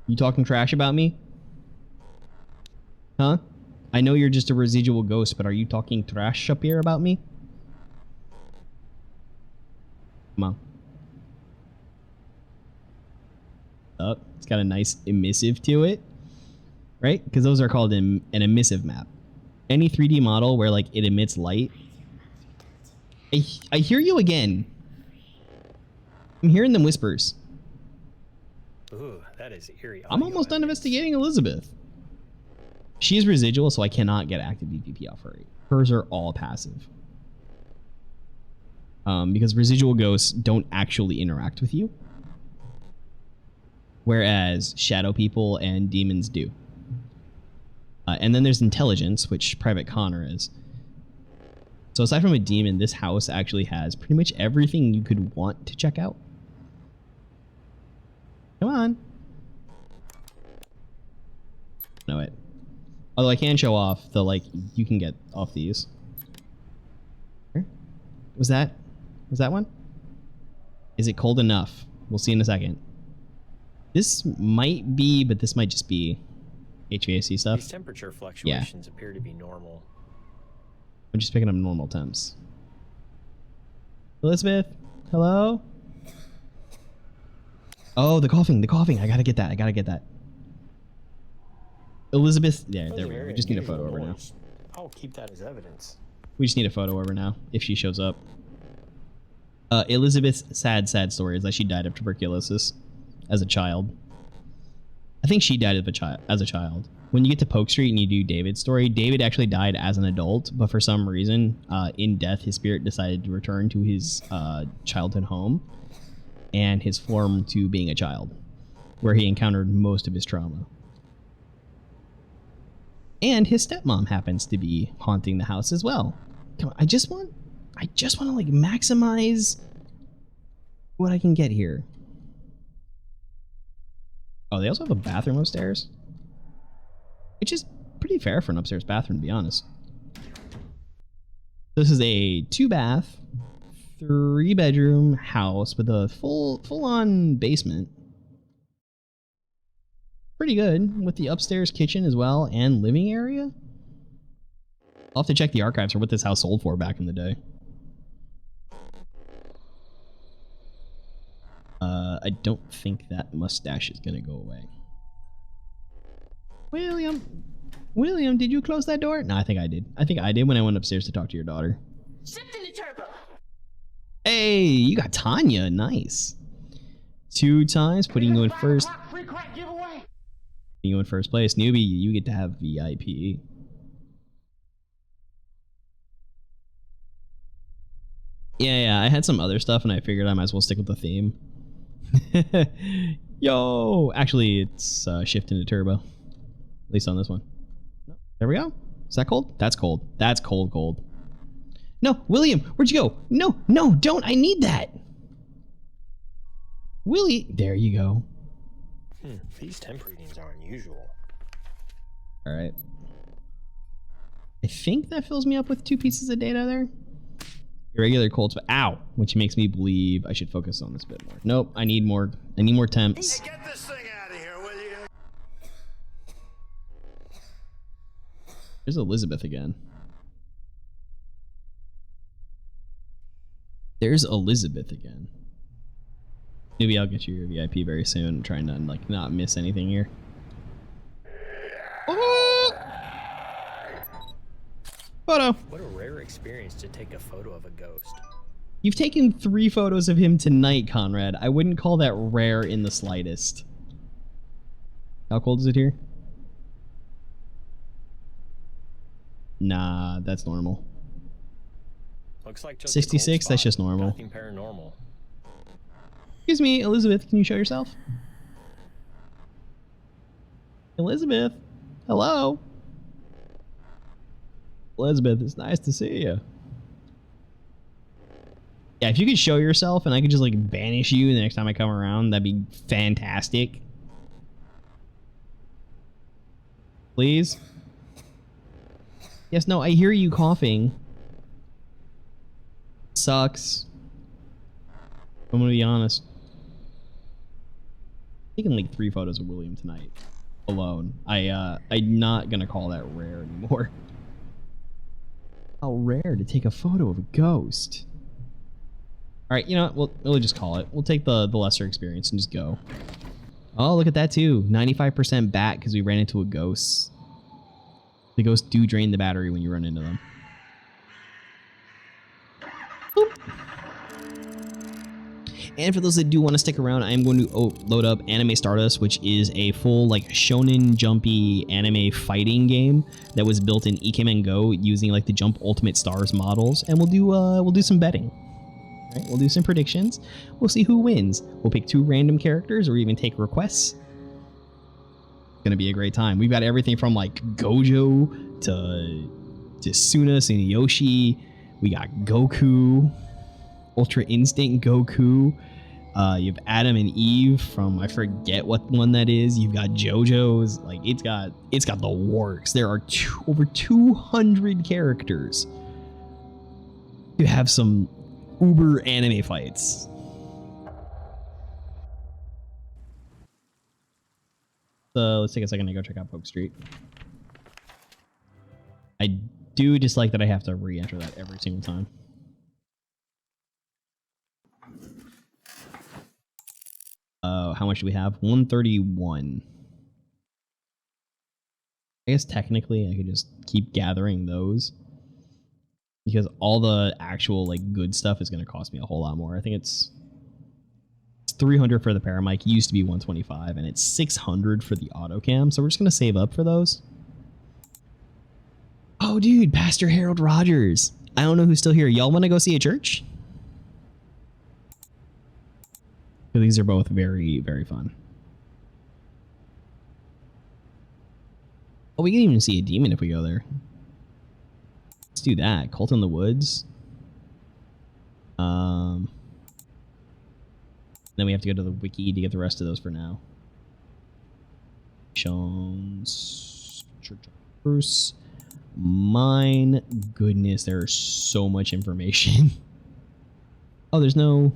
You talking trash about me? Huh? I know you're just a residual ghost, but are you talking trash up here about me? Come on. Oh, it's got a nice emissive to it. Right? Because those are called an emissive map. Any 3D model where like it emits light. I hear you again. I'm hearing them whispers. Ooh, that is eerie. I'm almost done investigating Elizabeth. She's residual, so I cannot get active DPP off her. Hers are all passive. Because residual ghosts don't actually interact with you. Whereas shadow people and demons do. And then there's intelligence, which Private Connor is. So aside from a demon, this house actually has pretty much everything you could want to check out. Come on. No, wait. Although I can show off the, like, you can get off these. Was that one? Is it cold enough? We'll see in a second. This might be, but this might just be HVAC stuff. These temperature fluctuations appear to be normal. I'm just picking up normal temps. Elizabeth, hello? Oh, the coughing. I gotta get that. Elizabeth, yeah, there we go. We just need a photo of her now. I'll keep that as evidence. We just need a photo of her now, if she shows up. Elizabeth's sad story is that she died of tuberculosis as a child. I think she died as a child. When you get to Polk Street and you do David's story, David actually died as an adult, but for some reason, in death, his spirit decided to return to his childhood home and his form to being a child, where he encountered most of his trauma. And his stepmom happens to be haunting the house as well. Come on, I just want to like maximize what I can get here. Oh, they also have a bathroom upstairs, which is pretty fair for an upstairs bathroom, to be honest. This is a 2-bath, 3-bedroom house with a full-on basement. Pretty good, with the upstairs kitchen as well and living area. I'll have to check the archives for what this house sold for back in the day. I don't think that mustache is gonna go away. William, did you close that door? No, I think I did. I think I did when I went upstairs to talk to your daughter. Shifting the turbo. Hey, you got Tanya. Nice. 2 times, putting you in first. Putting you in first place. Newbie, you get to have VIP. Yeah, I had some other stuff and I figured I might as well stick with the theme. Yo! Actually, it's shifting to turbo. At least on this one. There we go. Is that cold? That's cold. That's cold. No, William, where'd you go? No, don't. I need that. Willie, there you go. These temp readings are unusual. All right. I think that fills me up with 2 pieces of data there. Irregular cold spot. Ow! Which makes me believe I should focus on this a bit more. Nope, I need more temps. Hey, get this thing out of here, will you? There's Elizabeth again. Maybe I'll get you your VIP very soon. I'm trying to like not miss anything here. Photo. What a rare experience to take a photo of a ghost. You've taken 3 photos of him tonight, Conrad. I wouldn't call that rare in the slightest. How cold is it here? Nah, that's normal. Looks like just 66, that's just normal. Nothing paranormal. Excuse me, Elizabeth, can you show yourself? Elizabeth? Hello? Elizabeth, it's nice to see you. Yeah, if you could show yourself and I could just like banish you the next time I come around, that'd be fantastic. Please? Yes, no, I hear you coughing. Sucks. I'm gonna be honest. I've taken like 3 photos of William tonight alone. I'm not gonna call that rare anymore. How rare to take a photo of a ghost. Alright, you know what? We'll just call it. We'll take the lesser experience and just go. Oh, look at that too. 95% bat because we ran into a ghost. The ghosts do drain the battery when you run into them. Boop. And for those that do want to stick around, I am going to load up Anime Stardust, which is a full like shonen jumpy anime fighting game that was built in Ikemen Go using like the Jump Ultimate Stars models, and we'll do some betting. Right? We'll do some predictions. We'll see who wins. We'll pick 2 random characters or even take requests. It's gonna be a great time. We've got everything from like Gojo to Suna Yoshi. We got Goku. Ultra Instinct Goku. You have Adam and Eve from I forget what one that is. You've got JoJo's. Like it's got the works. There are over 200 characters. You have some uber anime fights. let's take a second to go check out Pope Street. I do dislike that I have to re-enter that every single time. How much do we have? 131. I guess technically I could just keep gathering those, because all the actual like good stuff is going to cost me a whole lot more. I think it's 300 for the paramic. It used to be 125, and it's 600 for the autocam. So we're just going to save up for those. Oh, dude, Pastor Harold Rogers. I don't know who's still here. Y'all want to go see a church? These are both very, very fun. Oh, we can even see a demon if we go there. Let's do that. Cult in the Woods. Then we have to go to the wiki to get the rest of those for now. Church of Bruce. Mine goodness, there's so much information. Oh, there's no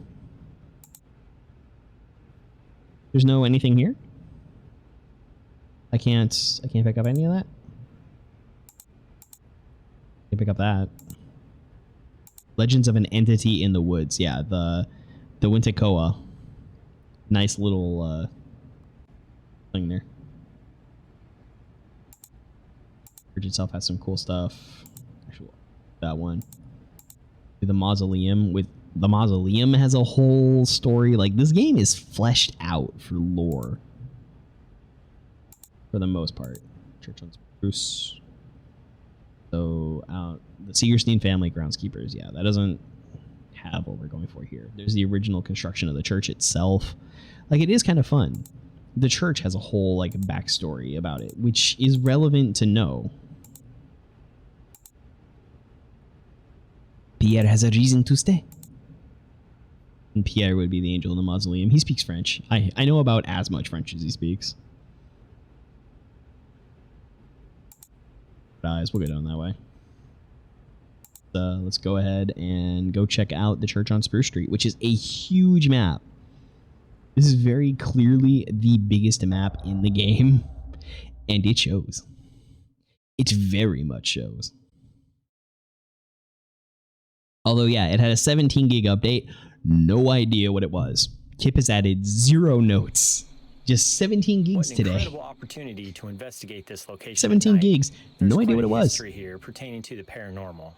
anything here? I can't pick up any of that? I can pick up that. Legends of an Entity in the Woods. Yeah, the Wintekoa. Nice little thing there. Church itself has some cool stuff. Actually, that one. The mausoleum has a whole story. Like, this game is fleshed out for lore for the most part. Church on Spruce. So the Segerstein family groundskeepers. Yeah, that doesn't have what we're going for here. There's the original construction of the church itself. Like, it is kind of fun. The church has a whole like backstory about it, which is relevant to know. Pierre has a reason to stay. And Pierre would be the angel in the mausoleum. He speaks French. I know about as much French as he speaks. Guys, we'll go down that way. Let's go ahead and go check out the church on Spruce Street, which is a huge map. This is very clearly the biggest map in the game, and it shows. It very much shows. Although, yeah, it had a 17 gig update. No idea what it was. Kip has added 0 notes. Just 17 gigs today. Incredible opportunity to investigate this location. 17 gigs. No idea what it was. History here pertaining to the paranormal.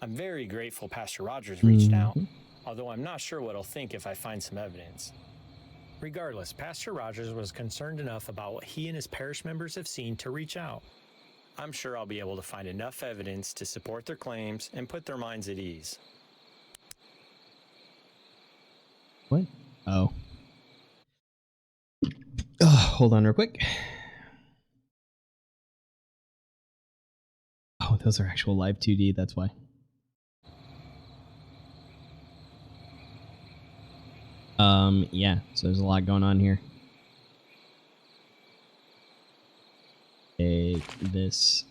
I'm very grateful Pastor Rogers reached out, although I'm not sure what he'll think if I find some evidence. Regardless, Pastor Rogers was concerned enough about what he and his parish members have seen to reach out. I'm sure I'll be able to find enough evidence to support their claims and put their minds at ease. What? Oh. Hold on real quick. Oh, those are actual live 2D, that's why. Yeah, so there's a lot going on here. Take this.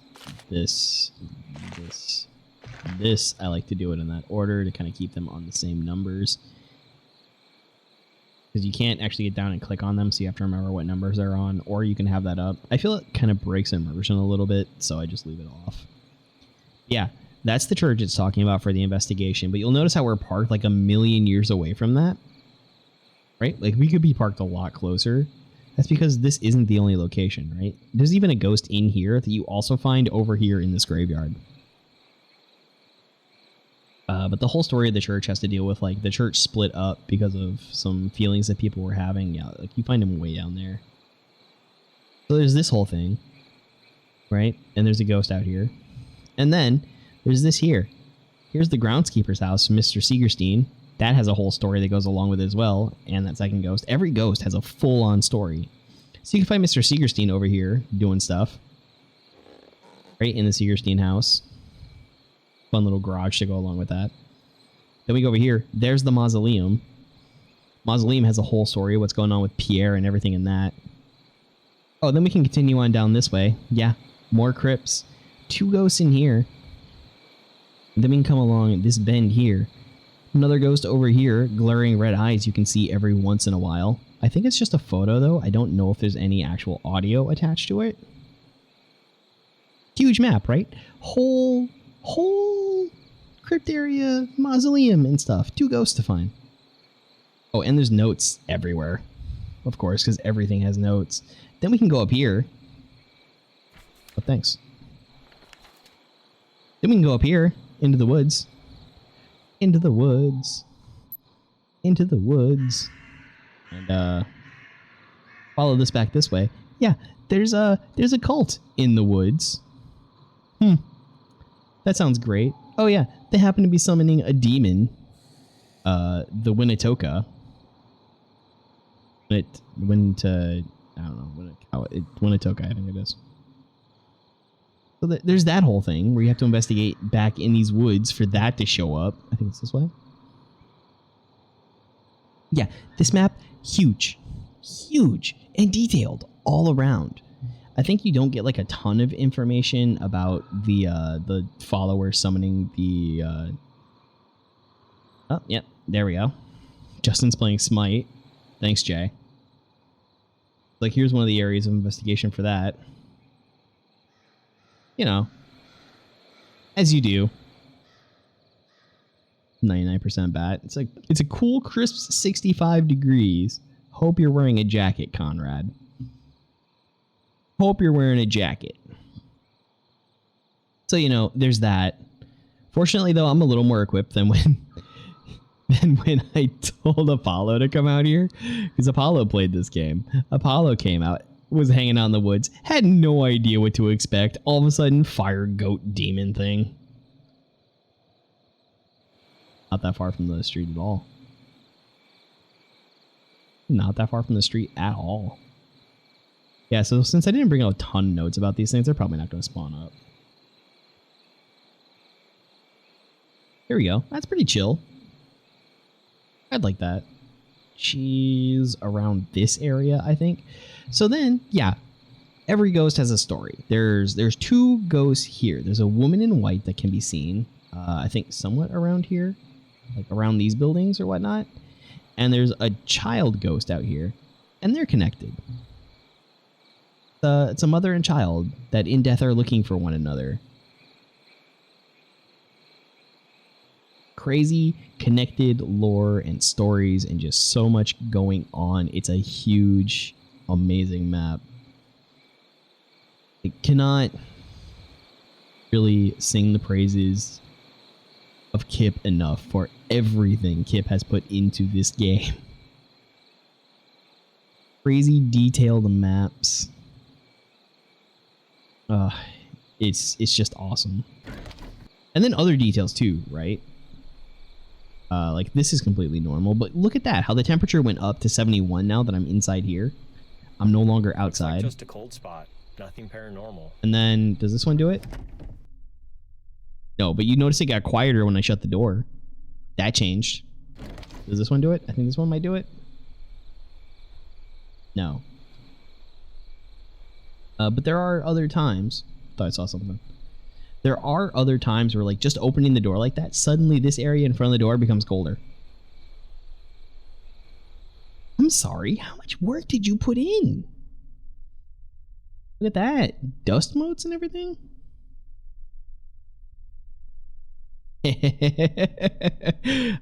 I like to do it in that order to kind of keep them on the same numbers. Because you can't actually get down and click on them, so you have to remember what numbers they're on, or you can have that up. I feel it kind of breaks immersion a little bit, so I just leave it off. Yeah, that's the church it's talking about for the investigation, but you'll notice how we're parked like a million years away from that. Right? Like, we could be parked a lot closer. That's because this isn't the only location, right? There's even a ghost in here that you also find over here in this graveyard. But the whole story of the church has to deal with, like, the church split up because of some feelings that people were having. Yeah, like, you find them way down there. So there's this whole thing, right? And there's a ghost out here. And then there's this here. Here's the groundskeeper's house, Mr. Segerstein. That has a whole story that goes along with it as well, and that second ghost. Every ghost has a full-on story. So you can find Mr. Segerstein over here doing stuff. Right in the Segerstein house. Fun little garage to go along with that. Then we go over here. There's the mausoleum. Mausoleum has a whole story of what's going on with Pierre and everything in that. Oh, then we can continue on down this way. Yeah, more crypts. 2 ghosts in here. Then we can come along this bend here. Another ghost over here, glaring red eyes you can see every once in a while. I think it's just a photo, though. I don't know if there's any actual audio attached to it. Huge map, right? Whole crypt area, mausoleum and stuff. 2 ghosts to find. Oh, and there's notes everywhere. Of course, because everything has notes. Then we can go up here. Oh, thanks. Then we can go up here into the woods. Into the woods. Into the woods. And follow this back this way. Yeah, there's a cult in the woods. That sounds great. Oh yeah, they happen to be summoning a demon. The Winnetoka. I don't know. Winnetoka, I think it is. So there's that whole thing where you have to investigate back in these woods for that to show up. I think it's this way. Yeah, this map, huge and detailed all around. I think you don't get like a ton of information about the follower summoning the. Oh, yep, there we go. Justin's playing Smite. Thanks, Jay. Like, here's one of the areas of investigation for that. You know, as you do. 99% bat. It's a cool, crisp 65 degrees. Hope you're wearing a jacket, Conrad. Hope you're wearing a jacket. So, you know, there's that. Fortunately, though, I'm a little more equipped than when I told Apollo to come out here. Because Apollo played this game. Apollo came out, was hanging out in the woods, had no idea what to expect. All of a sudden, fire goat demon thing. Not that far from the street at all. Not that far from the street at all. Yeah, so since I didn't bring out a ton of notes about these things, they're probably not going to spawn up. Here we go. That's pretty chill. I'd like that. She's around this area, I think. So then, yeah, every ghost has a story. There's 2 ghosts here. There's a woman in white that can be seen, I think, somewhat around here. Like around these buildings or whatnot. And there's a child ghost out here. And they're connected. It's a mother and child that in death are looking for one another. Crazy connected lore and stories and just so much going on. It's a huge, amazing map. It cannot really sing the praises of Kip enough for everything Kip has put into this game. Crazy detailed maps. It's just awesome. And then other details too, right? Like this is completely normal, but look at that, how the temperature went up to 71 now that I'm inside here. I'm no longer outside. Looks like just a cold spot, nothing paranormal. And then, does this one do it? No, but you notice it got quieter when I shut the door. That changed. Does this one do it? I think this one might do it. No. But there are other times. Thought I saw something. There are other times where, like, just opening the door like that, suddenly this area in front of the door becomes colder. I'm sorry, how much work did you put in? Look at that. Dust motes and everything.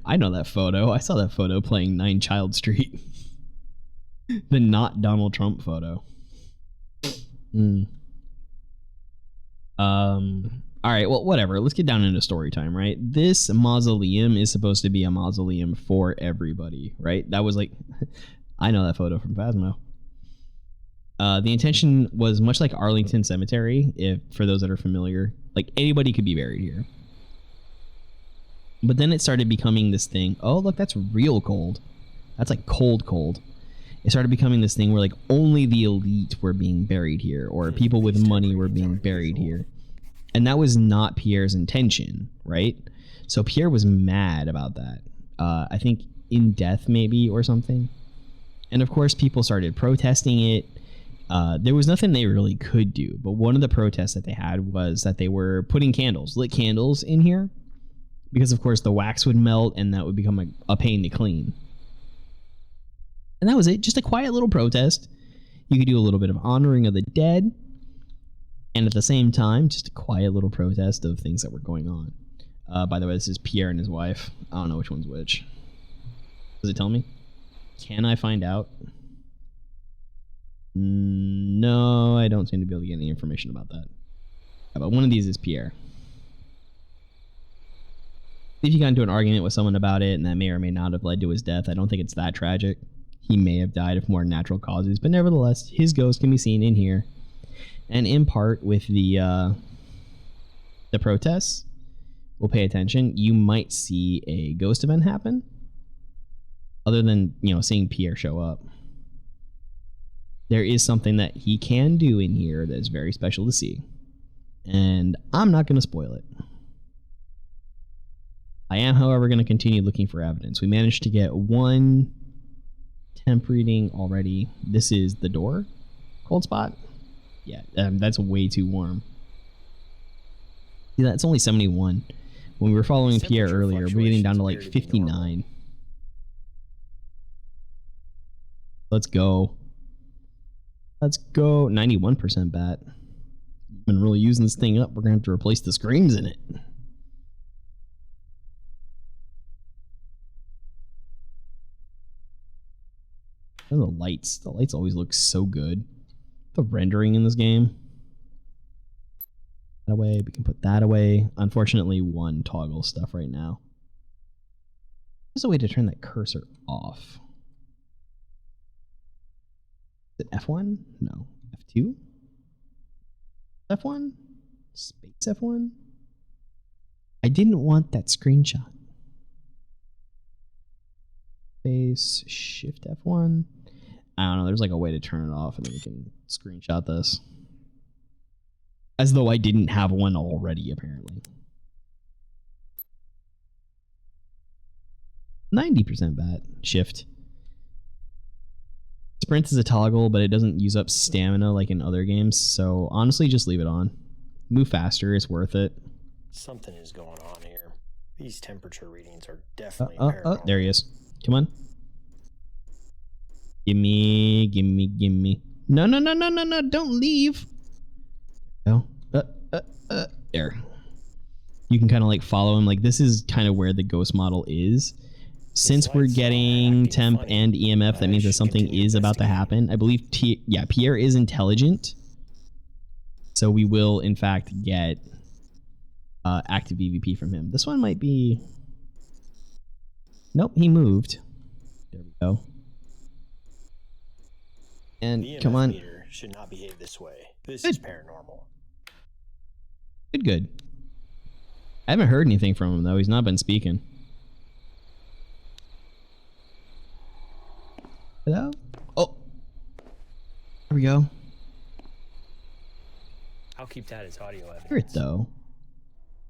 I know that photo. I saw that photo playing 9 Child Street. The not Donald Trump photo. All right, well, whatever. Let's get down into story time, right? This mausoleum is supposed to be a mausoleum for everybody, right? That was like, I know that photo from Phasmo. The intention was much like Arlington Cemetery, if for those that are familiar, like anybody could be buried here. But then it started becoming this thing. Oh, look, that's real cold. That's like cold. It started becoming this thing where like only the elite were being buried here, or people with money were being buried here. And that was not Pierre's intention, right? So Pierre was mad about that. I think in death maybe or something. And of course people started protesting it. There was nothing they really could do. But one of the protests that they had was that they were putting lit candles in here. Because of course the wax would melt and that would become a pain to clean. And that was it. Just a quiet little protest. You could do a little bit of honoring of the dead. And at the same time, just a quiet little protest of things that were going on. By the way, this is Pierre and his wife. I don't know which one's which. Does it tell me? Can I find out? No, I don't seem to be able to get any information about that. But one of these is Pierre. If you got into an argument with someone about it, and that may or may not have led to his death, I don't think it's that tragic. He may have died of more natural causes, but nevertheless, his ghost can be seen in here. And in part with the protests, we'll pay attention. You might see a ghost event happen, other than, you know, seeing Pierre show up. There is something that he can do in here that is very special to see. And I'm not going to spoil it. I am, however, going to continue looking for evidence. We managed to get one temp reading already. This is the door. Cold spot. Yeah, that's way too warm. See, that's only 71. When we were following Pierre earlier, we're getting down to like 59. Let's go. Let's go. 91% bat. Been really using this thing up. We're going to have to replace the screens in it. And the lights. The lights always look so good. The rendering in this game. That away. We can put that away. Unfortunately, one toggle stuff right now. There's a way to turn that cursor off. Is it F1? No. F2? F1? Space F1? I didn't want that screenshot. Space Shift F1. I don't know. There's like a way to turn it off and then we can screenshot this. As though I didn't have one already, apparently. 90% bat. Shift. Sprint is a toggle, but it doesn't use up stamina like in other games, so honestly, just leave it on. Move faster, it's worth it. Something is going on here. These temperature readings are definitely paranormal. There he is. Come on. Gimme, gimme, gimme. No, no, no, no, no, no, don't leave. Oh, there. You can kind of like follow him. Like, this is kind of where the ghost model is. Since we're getting temp and EMF, that means that something is about to happen. I believe, Pierre is intelligent. So we will, in fact, get active EVP from him. This one might be... Nope, he moved. There we go. And the come on. meter should not behave this way. This is paranormal. Good. I haven't heard anything from him, though. He's not been speaking. Hello? Oh. There we go. I'll keep that as audio evidence. I hear it, though.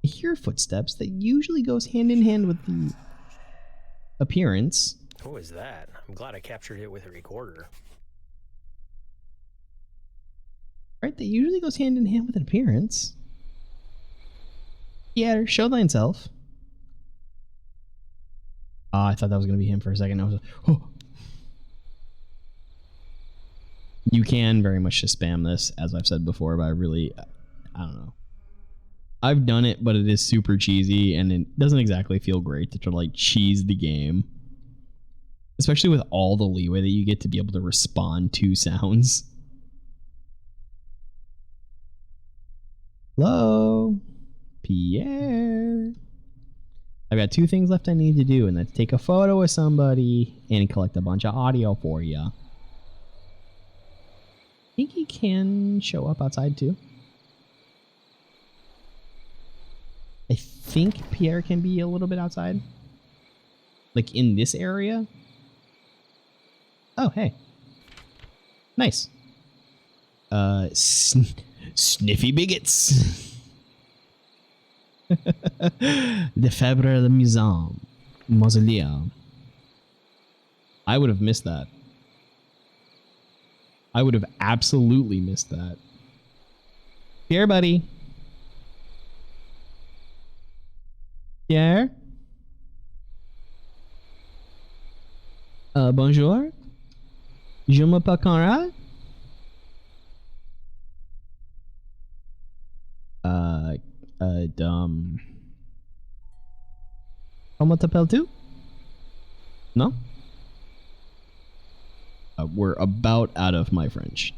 I hear footsteps that usually goes hand in hand with the appearance. What was that? I'm glad I captured it with a recorder. Right? That usually goes hand in hand with an appearance. Yeah, show thyself. Ah, I thought that was going to be him for a second. I was like, oh. You can very much just spam this, as I've said before, but I don't know. I've done it, but it is super cheesy, and it doesn't exactly feel great to try to, like, cheese the game. Especially with all the leeway that you get to be able to respond to sounds. Hello? Pierre? I've got 2 things left I need to do, and that's take a photo of somebody and collect a bunch of audio for you. I think he can show up outside too. I think Pierre can be a little bit outside. Like in this area. Oh, hey. Nice. Sniffy bigots. The Fabre de Mausoleum. I would have missed that. I would have absolutely missed that. Pierre, buddy. Pierre? Bonjour? Je m'appelle Conrad. Comment t'appelles-tu? No? We're about out of my French.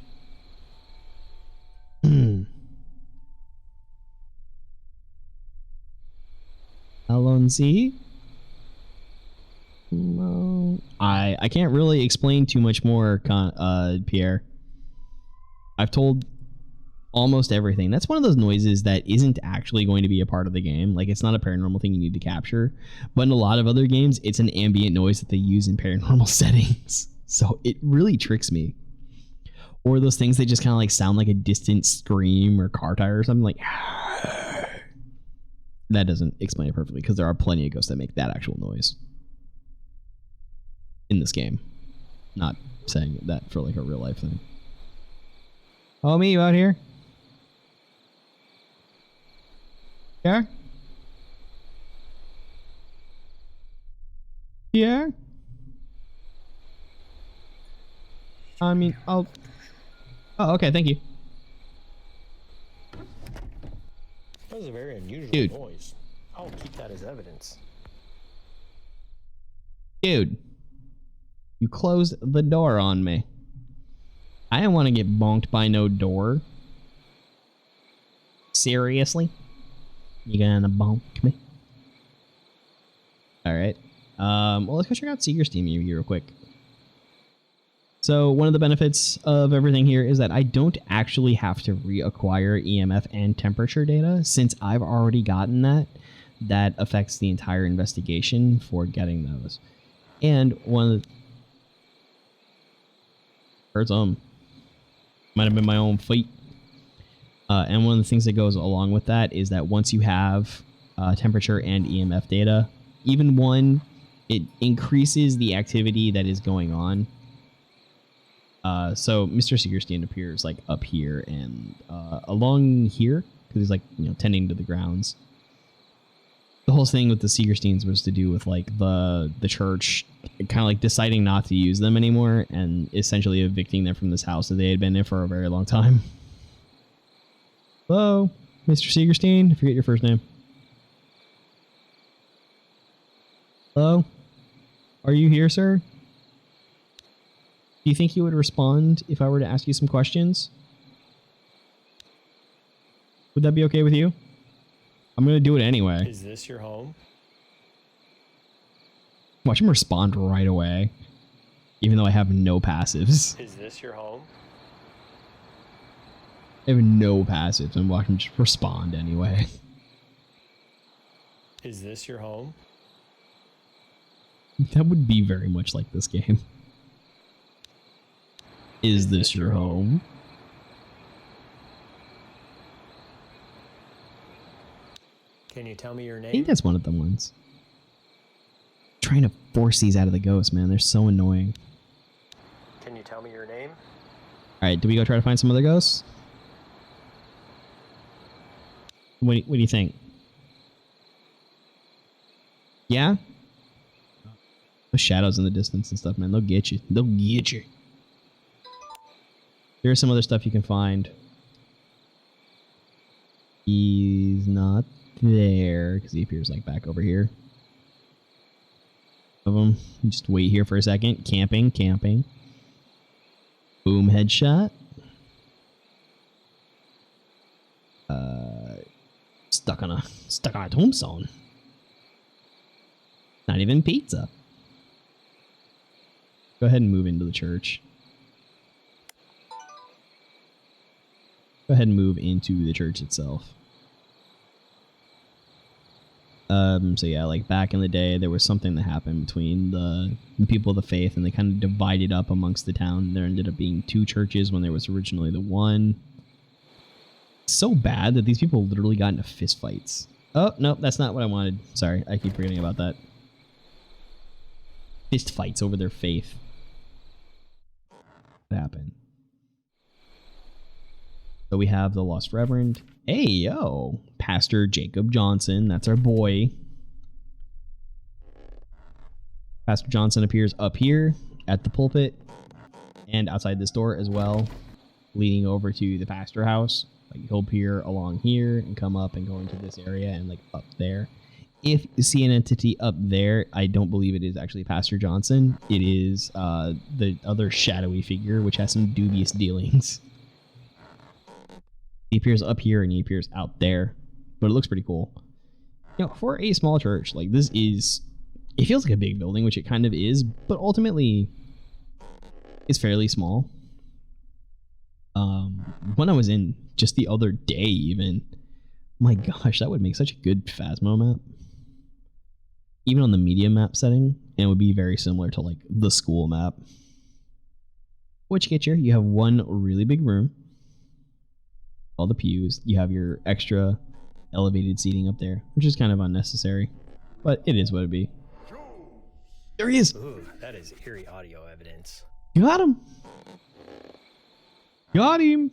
Allons-y. No. I can't really explain too much more, Pierre. I've told almost everything. That's one of those noises that isn't actually going to be a part of the game. Like, it's not a paranormal thing you need to capture. But in a lot of other games, it's an ambient noise that they use in paranormal settings. So it really tricks me. Or those things that just kind of like sound like a distant scream or car tire or something, like that doesn't explain it perfectly, because there are plenty of ghosts that make that actual noise in this game. Not saying that for like a real life thing. Homie, you out here? Yeah? Yeah? I mean, I'll... Oh, okay, thank you. That was a very unusual Dude. noise. I'll keep that as evidence. Dude. You closed the door on me. I didn't want to get bonked by no door. Seriously? You gonna bonk me? Alright. Well, let's go check out Seeker's Team real quick. So one of the benefits of everything here is that I don't actually have to reacquire EMF and temperature data, since I've already gotten that. That affects the entire investigation for getting those. And one of the... Heard some. Might have been my own feet. And one of the things that goes along with that is that once you have temperature and EMF data, even one, it increases the activity that is going on. So Mr. Segerstein appears like up here and along here, because he's like, you know, tending to the grounds. The whole thing with the Segersteins was to do with like the church kind of like deciding not to use them anymore and essentially evicting them from this house that they had been in for a very long time. Hello, Mr. Segerstein. I forget your first name. Hello? Are you here, sir? Do you think you would respond if I were to ask you some questions? Would that be okay with you? I'm going to do it anyway. Is this your home? Watch him respond right away, even though I have no passives. Is this your home? I have no passives, and watch him just respond anyway. Is this your home? That would be very much like this game. Is this your home? Can you tell me your I think name? that's one of the ones. Trying to force these out of the ghost, man. They're so annoying. Can you tell me your name? Alright, do we go try to find some other ghosts? What do you think? Yeah? Those shadows in the distance and stuff, man. They'll get you. They'll get you. There's some other stuff you can find. He's not there because he appears like back over here. Of them. Just wait here for a second. Camping. Boom, headshot. Stuck on a tombstone. Not even pizza. Go ahead and move into the church. Go ahead and move into the church itself. So yeah, like back in the day, there was something that happened between the people of the faith, and they kind of divided up amongst the town. There ended up being 2 churches when there was originally the one. It's so bad that these people literally got into fist fights. Oh, no, that's not what I wanted. Sorry, I keep forgetting about that. Fist fights over their faith. What happened? So we have the Lost Reverend. Hey, yo! Pastor Jacob Johnson. That's our boy. Pastor Johnson appears up here at the pulpit. and outside this door as well, leading over to the pastor house. Like he'll appear along here and come up and go into this area and like up there. If you see an entity up there, I don't believe it is actually Pastor Johnson. It is the other shadowy figure, which has some dubious dealings. He appears up here and he appears out there, but it looks pretty cool. You know, for a small church, like this is, it feels like a big building, which it kind of is, but ultimately it's fairly small. When I was in just the other day even, my gosh, that would make such a good Phasmo map. Even on the medium map setting, and it would be very similar to like the school map. What you get here, you have one really big room. All the pews. You have your extra elevated seating up there, which is kind of unnecessary, but it is what it be. There he is. Ooh, that is eerie audio evidence. Got him. Got him.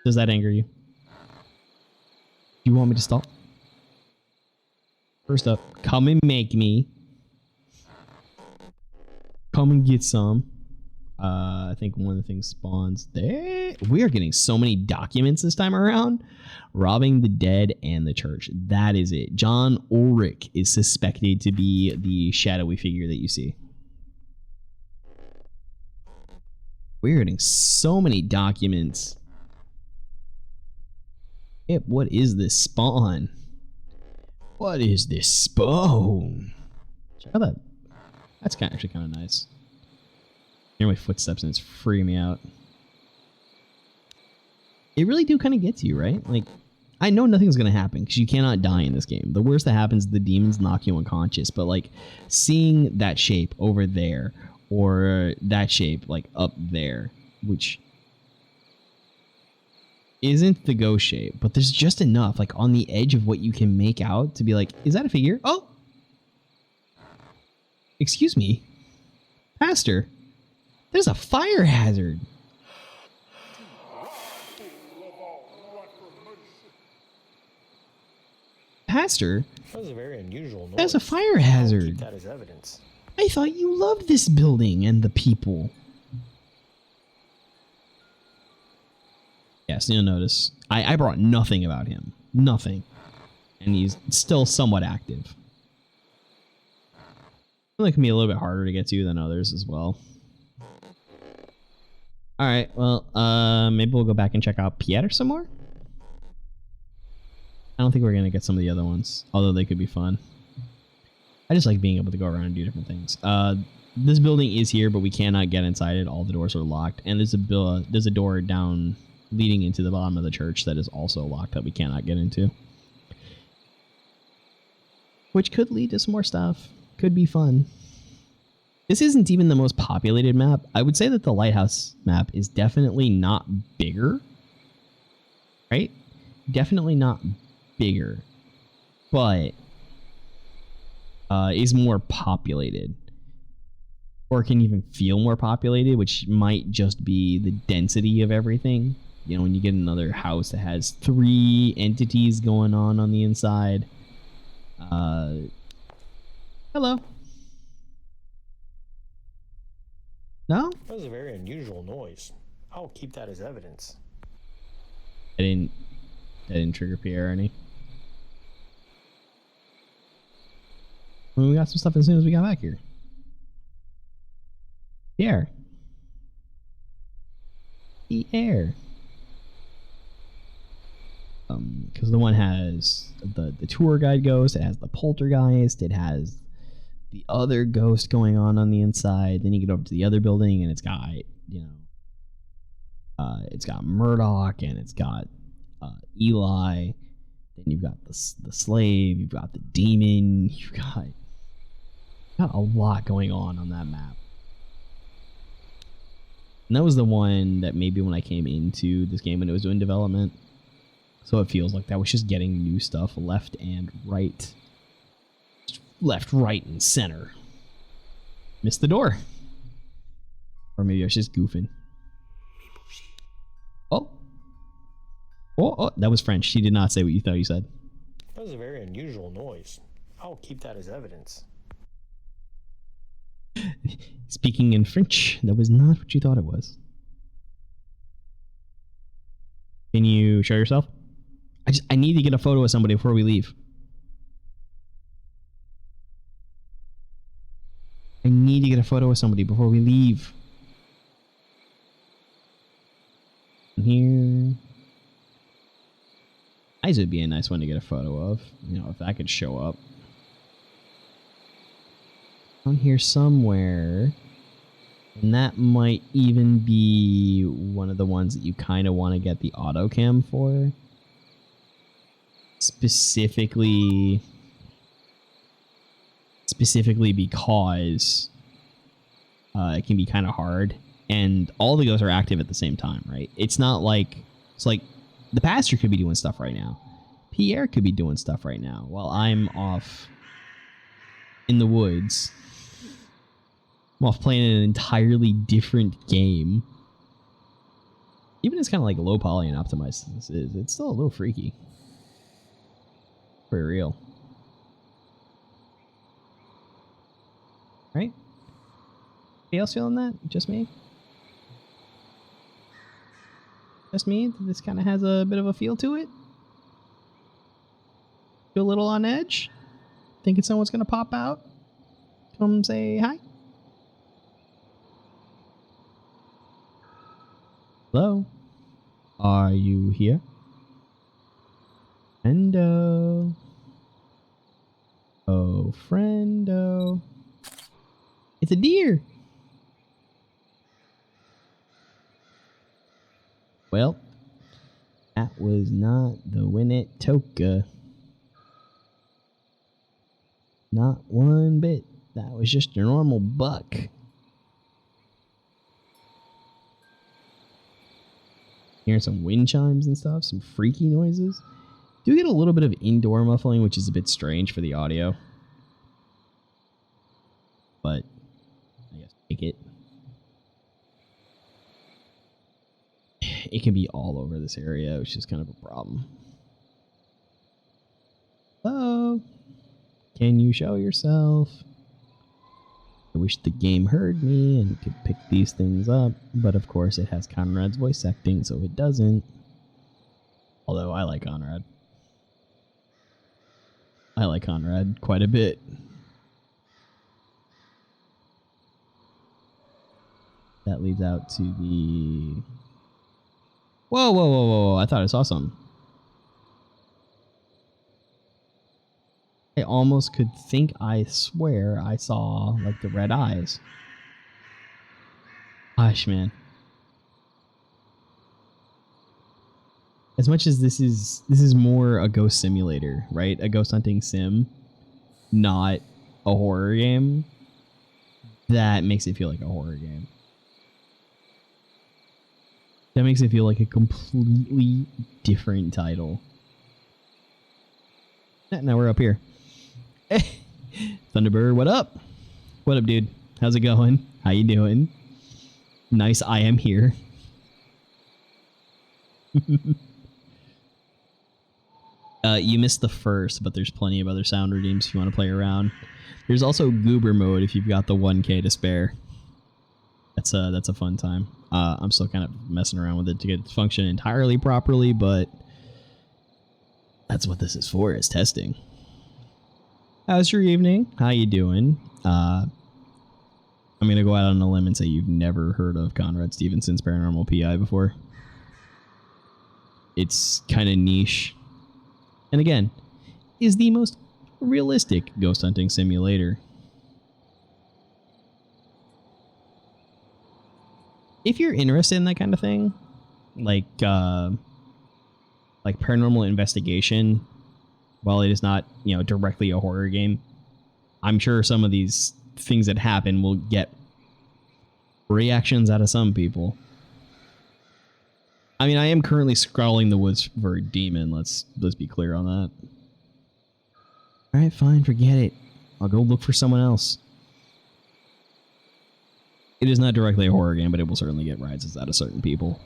Does that anger you? Do you want me to stop? First up, come and make me. Come and get some. I think one of the things spawns there. We are getting so many documents this time around. Robbing the dead and the church. That is it. John Ulrich is suspected to be the shadowy figure that you see. We're getting so many documents. Yep, what is this spawn? What is this spawn? Check out that. That's actually kind of nice. Hear my footsteps and it's freaking me out. It really do kind of get to you, right? Like, I know nothing's going to happen because you cannot die in this game. The worst that happens is the demons knock you unconscious. But, like, seeing that shape over there or that shape, like, up there, which isn't the ghost shape, but there's just enough, like, on the edge of what you can make out to be like, is that a figure? Oh! Excuse me. Pastor, there's a fire hazard. Pastor, That was a very unusual noise. that's a fire I'll hazard. keep that as evidence. I thought you loved this building and the people. Yes, you'll notice. I brought nothing about him. Nothing. And he's still somewhat active. It can be a little bit harder to get to than others as well. Alright, well, maybe we'll go back and check out Pierre some more. I don't think we're going to get some of the other ones, although they could be fun. I just like being able to go around and do different things. This building is here, but we cannot get inside it. All the doors are locked. And there's a door down leading into the bottom of the church that is also locked that we cannot get into. Which could lead to some more stuff. Could be fun. This isn't even the most populated map. I would say that the lighthouse map is definitely not bigger. Right? Definitely not bigger. But is more populated. Or can even feel more populated, which might just be the density of everything. You know, when you get another house that has 3 entities going on the inside. Hello. No? That was a very unusual noise. I'll keep that as evidence. I didn't trigger Pierre any. Well, we got some stuff as soon as we got back here. Pierre. Pierre. Because the one has the tour guide ghost, it has the poltergeist, it has the other ghost going on the inside. Then you get over to the other building and it's got, you know, it's got Murdoch and it's got Eli. Then you've got the slave, you've got the demon, you've got a lot going on that map. And that was the one that maybe when I came into this game when it was doing development. So it feels like that was just getting new stuff left and right. Left, right, and center. Missed the door. Or maybe I was just goofing. Oh. Oh, that was French. She did not say what you thought you said. That was a very unusual noise. I'll keep that as evidence. Speaking in French, that was not what you thought it was. Can you show yourself? I need to get a photo of somebody before we leave. I need to get a photo of somebody before we leave. Here. Eyes would be a nice one to get a photo of. You know, if that could show up. On here somewhere. And that might even be one of the ones that you kind of want to get the auto cam for. Specifically because it can be kind of hard. And all the ghosts are active at the same time, right? It's not like... It's like the pastor could be doing stuff right now. Pierre could be doing stuff right now while I'm off in the woods. I'm off playing an entirely different game. Even as kind of like low poly and optimized as this is, it's still a little freaky. For real. Right? Anybody else feeling that? Just me? Just me? This kind of has a bit of a feel to it? Feel a little on edge? Thinking someone's going to pop out? Come say hi? Hello? Are you here? Friendo. Oh, friendo. It's a deer. Well, that was not the Winnetoka. Not one bit. That was just your normal buck. Hearing some wind chimes and stuff, some freaky noises. Do get a little bit of indoor muffling, which is a bit strange for the audio. But I guess take it. It can be all over this area, which is kind of a problem. Hello? Can you show yourself? I wish the game heard me and could pick these things up, but of course it has Conrad's voice acting, so it doesn't. Although I like Conrad. I like Conrad quite a bit. That leads out to the... Whoa, whoa, whoa, whoa, whoa. I thought I saw something. I almost could think, I swear, I saw, like, the red eyes. Gosh, man. As much as this is more a ghost simulator, right? A ghost hunting sim, not a horror game. That makes it feel like a horror game. That makes it feel like a completely different title. Now we're up here. Thunderbird, what up? What up, dude? How's it going? How you doing? Nice, I am here. You missed the first, but there's plenty of other sound redeems if you want to play around. There's also Goober mode if you've got the 1K to spare. That's a fun time. I'm still kind of messing around with it to get it to function entirely properly, but that's what this is for, is testing. How's your evening? How you doing? I'm going to go out on a limb and say you've never heard of Conrad Stevenson's Paranormal PI before. It's kind of niche. And again, is the most realistic ghost hunting simulator. If you're interested in that kind of thing, like paranormal investigation, while it is not, directly a horror game, I'm sure some of these things that happen will get reactions out of some people. I mean, I am currently scrawling the woods for a demon. Let's be clear on that. All right, fine, forget it. I'll go look for someone else. It is not directly a horror game, but it will certainly get rises out of certain people.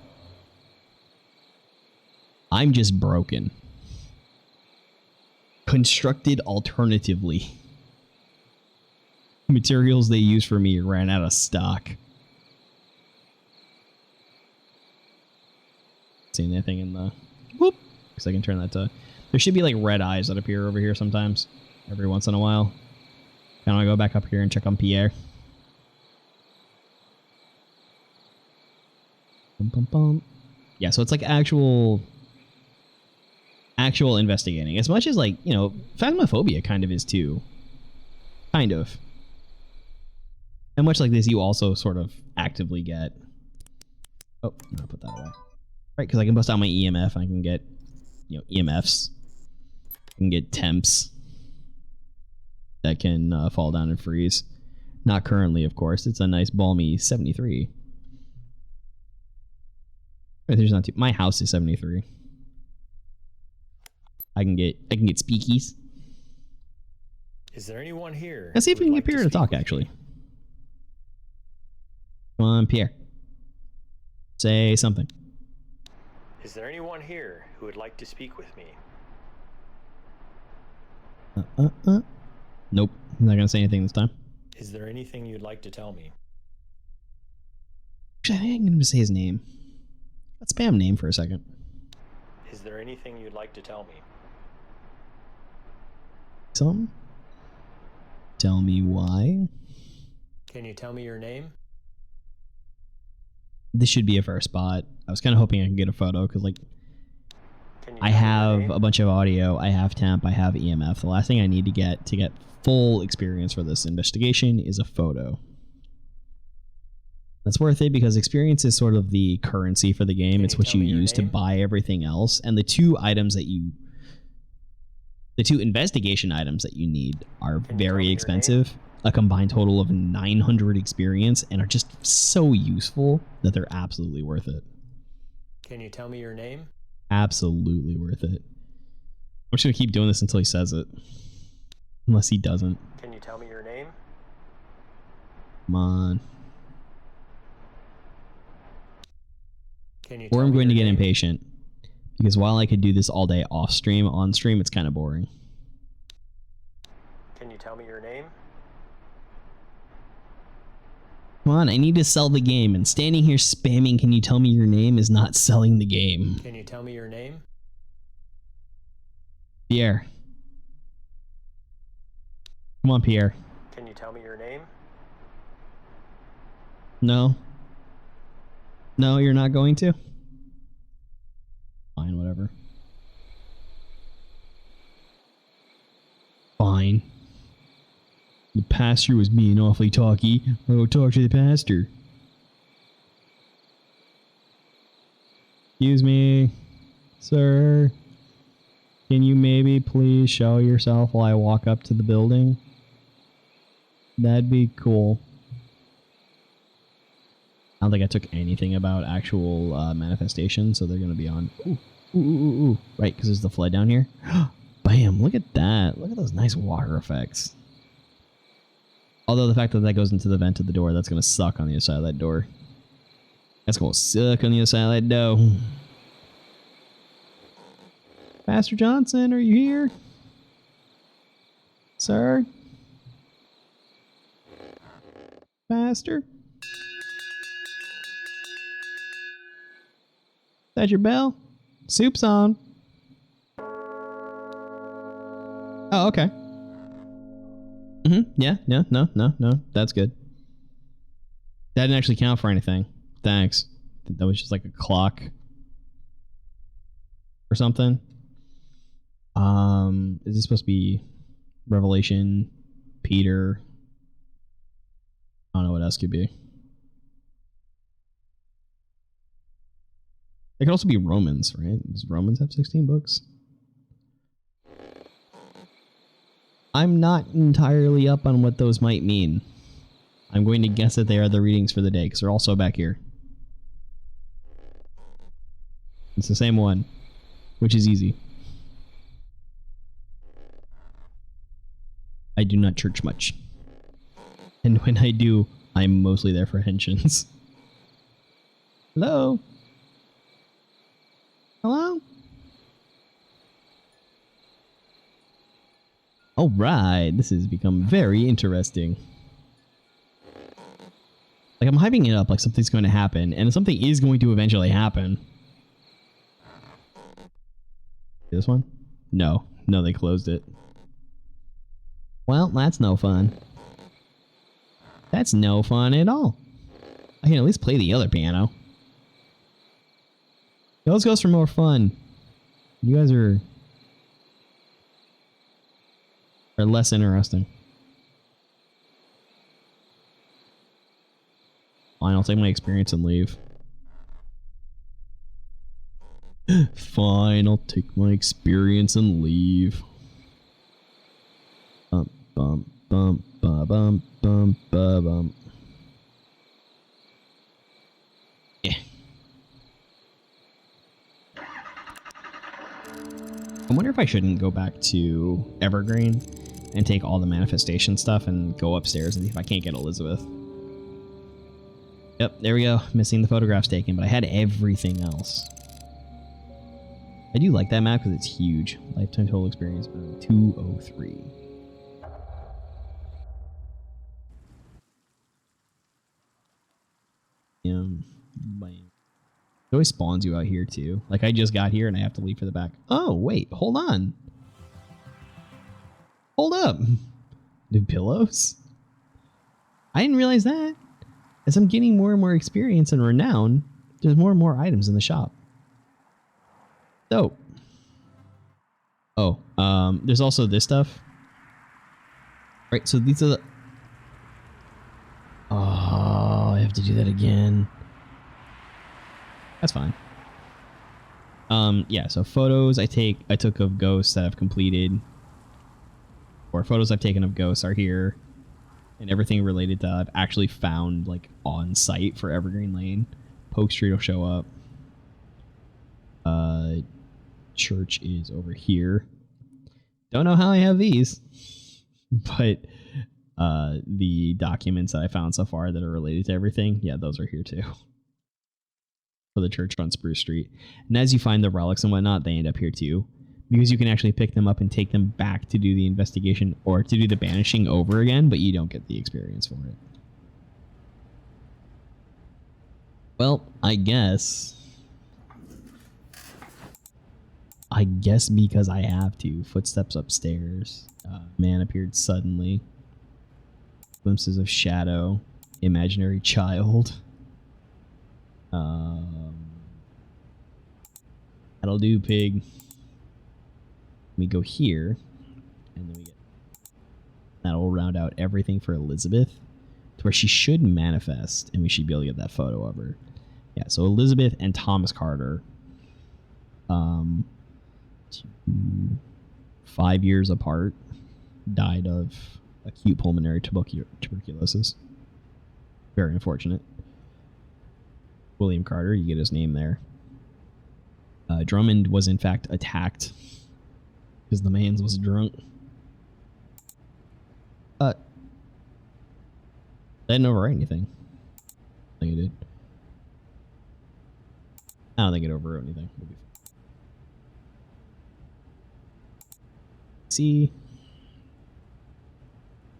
I'm just broken. Constructed alternatively. Materials they use for me ran out of stock. See anything in the... Whoop! Because I can turn that to... There should be like red eyes that appear over here sometimes. Every once in a while. Kind of go back up here and check on Pierre. Bum, bum, bum. Yeah, so it's like actual investigating. As much as like, you know, Phasmophobia kind of is too. Kind of. And much like this, you also sort of actively get... Oh, I'll put that away. Right, because I can bust out my EMF. I can get, you know, EMFs. I can get temps that can fall down and freeze. Not currently, of course. It's a nice balmy 73. Right, there's not too... My house is 73. I can get speakies. Is there anyone here? Let's see if we can get Pierre to talk, actually. Come on, Pierre. Say something. Is there anyone here who would like to speak with me? Nope. I'm not going to say anything this time. Is there anything you'd like to tell me? Actually, I think I'm going to say his name. Let's spam name for a second. Is there anything you'd like to tell me? Something? Tell me why. Can you tell me your name? This should be a first spot. I was kind of hoping I could get a photo because, like, I have a bunch of audio, I have temp, I have EMF. The last thing I need to get full experience for this investigation is a photo. That's worth it because experience is sort of the currency for the game. It's what you use to buy everything else. And the two investigation items that you need are very expensive. A combined total of 900 experience and are just so useful that they're absolutely worth it. Can you tell me your name? Absolutely worth it. I'm just going to keep doing this until he says it. Unless he doesn't. Can you tell me your name? Come on. Can you Or tell I'm me going to your get name? impatient. Because while I could do this all day off stream, on stream it's kind of boring. Can you tell me your name? Come on, I need to sell the game, and standing here spamming "Can you tell me your name" is not selling the game. Can you tell me your name? Pierre. Come on, Pierre. Can you tell me your name? No. No, you're not going to? Fine, whatever. Fine. The pastor was being awfully talky. I'll go talk to the pastor. Excuse me, sir. Can you maybe please show yourself while I walk up to the building? That'd be cool. I don't think I took anything about actual manifestation, so they're going to be on... Ooh. Right, because there's the flood down here. Bam, look at that. Look at those nice water effects. Although the fact that that goes into the vent of the door, that's going to suck on the other side of that door. That's going to suck on the other side of that door. Pastor Johnson, are you here? Sir? Pastor? Is that your bell? Soup's on. Oh, okay. Yeah, no. That's good. That didn't actually count for anything. Thanks. That was just like a clock. Or something. Is this supposed to be Revelation, Peter? I don't know what else could be. It could also be Romans, right? Does Romans have 16 books? I'm not entirely up on what those might mean. I'm going to guess that they are the readings for the day, because they're also back here. It's the same one, which is easy. I do not church much. And when I do, I'm mostly there for henshins. Hello? Hello? Alright, this has become very interesting. I'm hyping it up like something's going to happen, and something is going to eventually happen. This one? No. No, they closed it. Well, that's no fun. That's no fun at all. I can at least play the other piano. Those goes for more fun. You guys are less interesting. Fine, I'll take my experience and leave. Fine, I'll take my experience and leave. Bum bum bum ba bum bum ba bum. Yeah. I wonder if I shouldn't go back to Evergreen and take all the manifestation stuff and go upstairs and see if I can't get Elizabeth. Yep, there we go. Missing the photographs taken, but I had everything else. I do like that map because it's huge. Lifetime total experience, 203. It always spawns you out here too. Like I just got here and I have to leave for the back. Oh, wait, hold on. Hold up. New pillows? I didn't realize that. As I'm getting more and more experience and renown, there's more and more items in the shop. So, there's also this stuff. Right, so these are the... Oh, I have to do that again. That's fine. Yeah, so photos I took of ghosts that I've completed. Or photos I've taken of ghosts are here. And everything related to I've actually found like on site for Evergreen Lane. Polk Street will show up. Church is over here. Don't know how I have these. But the documents that I found so far that are related to everything, yeah, those are here too. For the church on Spruce Street. And as you find the relics and whatnot, they end up here too. Because you can actually pick them up and take them back to do the investigation or to do the banishing over again, but you don't get the experience for it. Well, I guess because I have to. Footsteps upstairs. Man appeared suddenly. Glimpses of shadow. Imaginary child. That'll do, pig. We go here, and then we get... That'll round out everything for Elizabeth to where she should manifest, and we should be able to get that photo of her. Yeah, so Elizabeth and Thomas Carter, 5 years apart, died of acute pulmonary tuberculosis. Very unfortunate. William Carter, you get his name there. Drummond was in fact attacked because the man was drunk. I didn't overwrite anything. I think it did. I don't think it overwrote anything. See.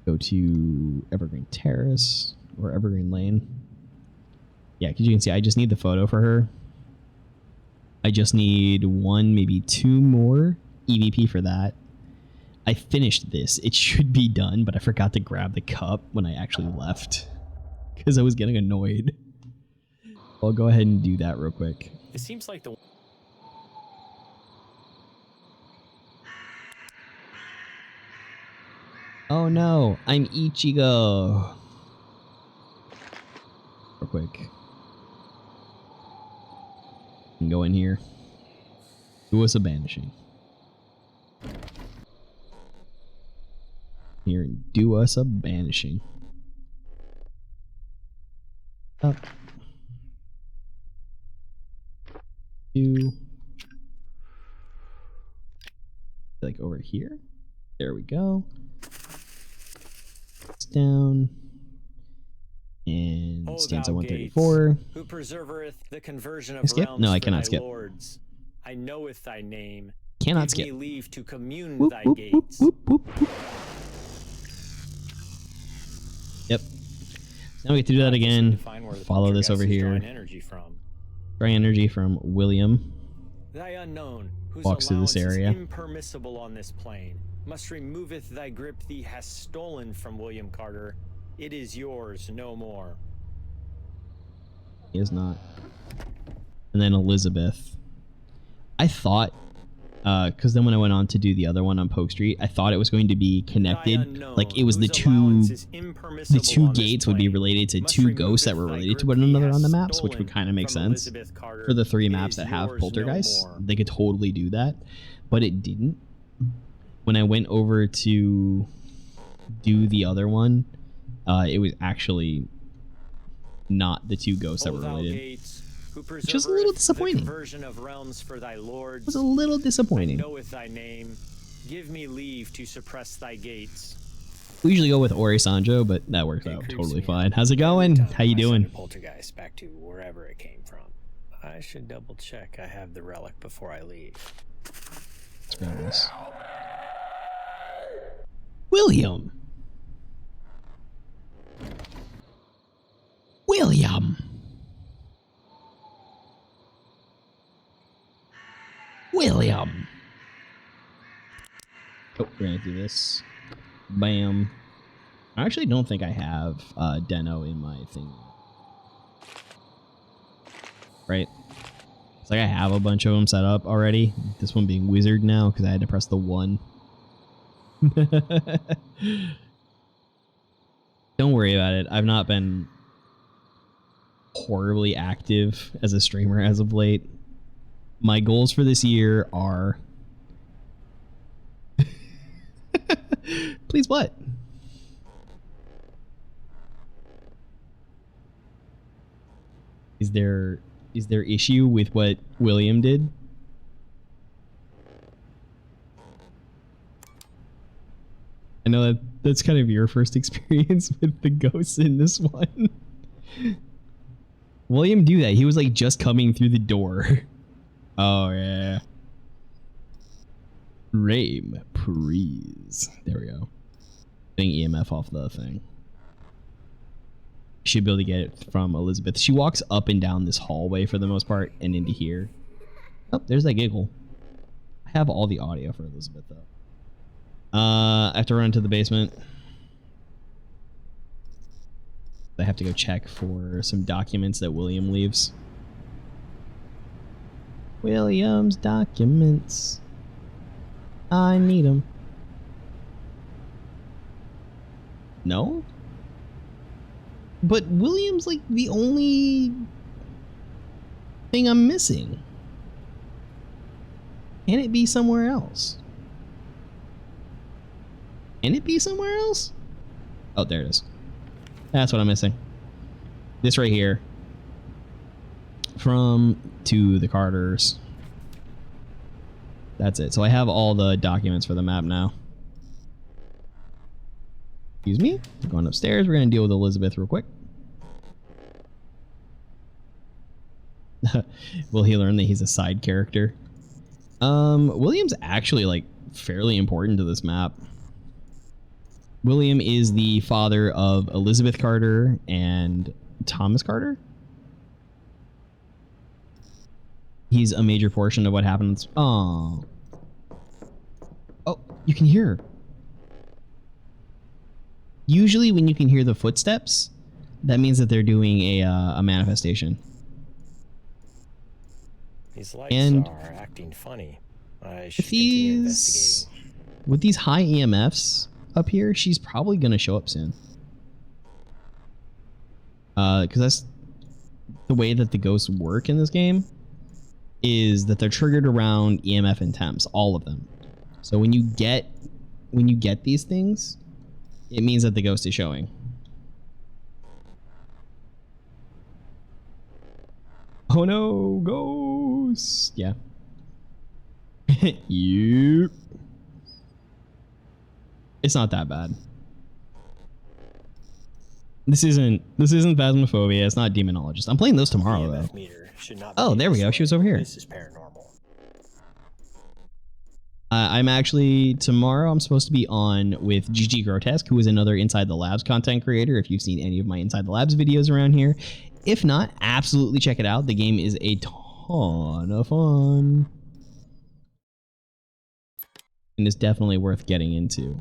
Go to Evergreen Terrace or Evergreen Lane. Yeah, because you can see I just need the photo for her. I just need one, maybe two more EVP for that. I finished this. It should be done, but I forgot to grab the cup when I actually left because I was getting annoyed. I'll go ahead and do that real quick. It seems like the... Oh no, I'm Ichigo. Real quick. And go in here. Do us a banishing. Here and do us a banishing. Up. Two. Like over here. There we go. It's down. And stanza 134. Who preservereth the conversion of Skip? realms No, I for cannot thy skip. Lords. I knoweth thy name. Cannot Give skip. me leave to commune Whoop, thy whoop, gates. whoop, whoop, whoop, whoop. Yep. So now we get to do that again. where the follow this over poltergeist is here. drawing energy from. Drawing energy from William. Thy unknown, whose Walks through this allowance is area. impermissible on this plane, must removeth thy grip thee hast stolen from William Carter. It is yours no more. He is not. And then Elizabeth. I thought, because then when I went on to do the other one on Polk Street, I thought it was going to be connected. Like it was the two gates would be related to two ghosts that were related to one another on the maps, which would kind of make sense for the 3 maps that have poltergeists. They could totally do that, but it didn't. When I went over to do the other one, it was actually not the two ghosts that were related. Which is a little disappointing. It was a little disappointing. Knoweth thy name. Give me leave to suppress thy gates. We usually go with Ori Sanjo, but that works out totally fine. How's it going? How you doing? Poltergeist back to wherever it came from. I should double check I have the relic before I leave. Let's grab this. William. William. William. Oh, we're gonna do this. Bam. I actually don't think I have Deno in my thing. Right? It's like I have a bunch of them set up already. This one being wizard now because I had to press the 1. Don't worry about it. I've not been horribly active as a streamer as of late. My goals for this year are... Please what? Is there issue with what William did? I know that's kind of your first experience with the ghosts in this one. William do that. He was like just coming through the door. Oh yeah. Rame, please. There we go. Getting EMF off the thing. Should be able to get it from Elizabeth. She walks up and down this hallway for the most part and into here. Oh, there's that giggle. I have all the audio for Elizabeth though. I have to run to the basement. I have to go check for some documents that William leaves. William's documents. I need them. No? But William's like the only thing I'm missing. Can it be somewhere else? Can it be somewhere else? Oh, there it is. That's what I'm missing. This right here. From to the Carters. That's it. So I have all the documents for the map now. Excuse me. We're going upstairs. We're going to deal with Elizabeth real quick. Will he learn that he's a side character? William's actually like fairly important to this map. William is the father of Elizabeth Carter and Thomas Carter. He's a major portion of what happens. Oh, you can hear her. Usually when you can hear the footsteps, that means that they're doing a manifestation. These lights are acting funny. I should continue investigating. With these high EMFs up here, she's probably going to show up soon. Because that's the way that the ghosts work in this game, is that they're triggered around EMF and temps, all of them. So when you get these things, it means that the ghost is showing. Oh no, ghost! Yeah. Yep. It's not that bad. This isn't Phasmophobia. It's not Demonologist. I'm playing those tomorrow though. Oh, there we go. She was over here. This is paranormal. I'm actually tomorrow. I'm supposed to be on with GG Grotesque, who is another Inside the Labs content creator. If you've seen any of my Inside the Labs videos around here, If not, absolutely check it out. The game is a ton of fun. And it's definitely worth getting into.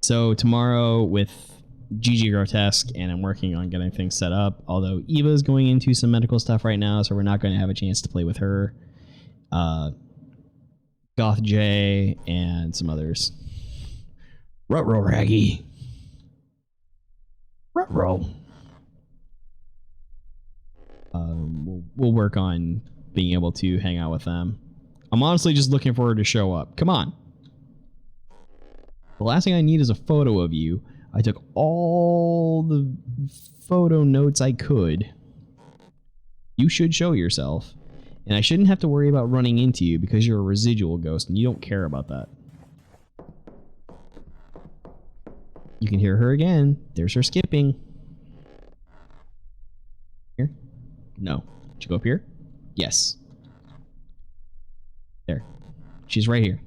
So tomorrow with Gigi Grotesque, and I'm working on getting things set up. Although Eva's going into some medical stuff right now, so we're not going to have a chance to play with her. Goth J and some others. Ruh-roh Raggy. Ruh-roh. We'll work on being able to hang out with them. I'm honestly just looking for her to show up. Come on. The last thing I need is a photo of you. I took all the photo notes I could. You should show yourself. And I shouldn't have to worry about running into you because you're a residual ghost and you don't care about that. You can hear her again. There's her skipping. Here? No. Did you go up here? Yes. There. She's right here.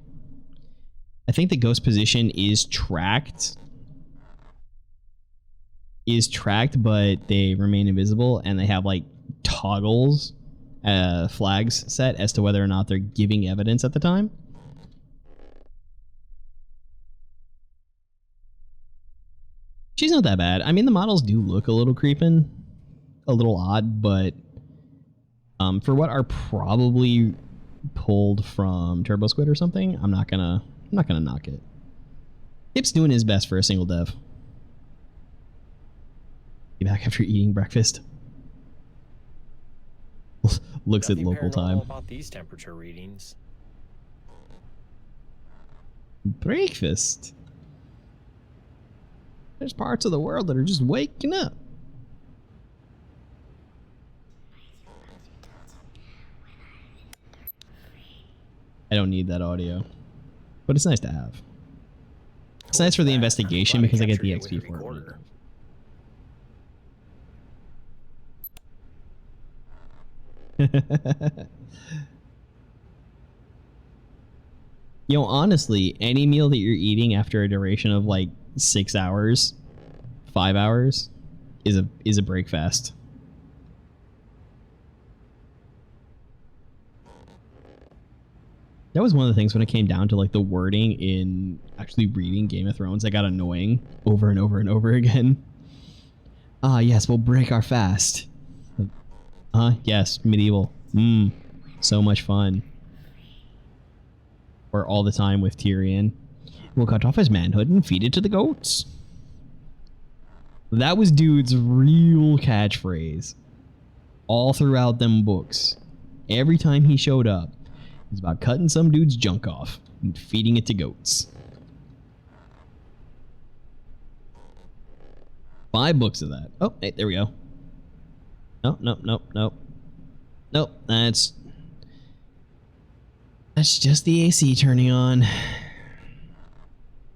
I think the ghost position is tracked. But they remain invisible and they have like toggles, flags set as to whether or not they're giving evidence at the time. She's not that bad. I mean, the models do look a little creeping, a little odd, but for what are probably pulled from Turbo Squid or something, I'm not gonna knock it. Kip's doing his best for a single dev. Be back after eating breakfast. Looks at local time. About these temperature readings. Breakfast. There's parts of the world that are just waking up. I don't need that audio, but it's nice to have. It's nice for the investigation because I get the XP for it later. You know, honestly, any meal that you're eating after a duration of like 6 hours, 5 hours, is a break fast. That was one of the things when it came down to like the wording in actually reading Game of Thrones that got annoying over and over and over again. Ah, yes, we'll break our fast. Yes, medieval. So much fun. Or all the time with Tyrion. We'll cut off his manhood and feed it to the goats. That was dude's real catchphrase. All throughout them books. Every time he showed up, it was about cutting some dude's junk off and feeding it to goats. 5 books of that. Oh, hey, there we go. Nope, that's just the AC turning on.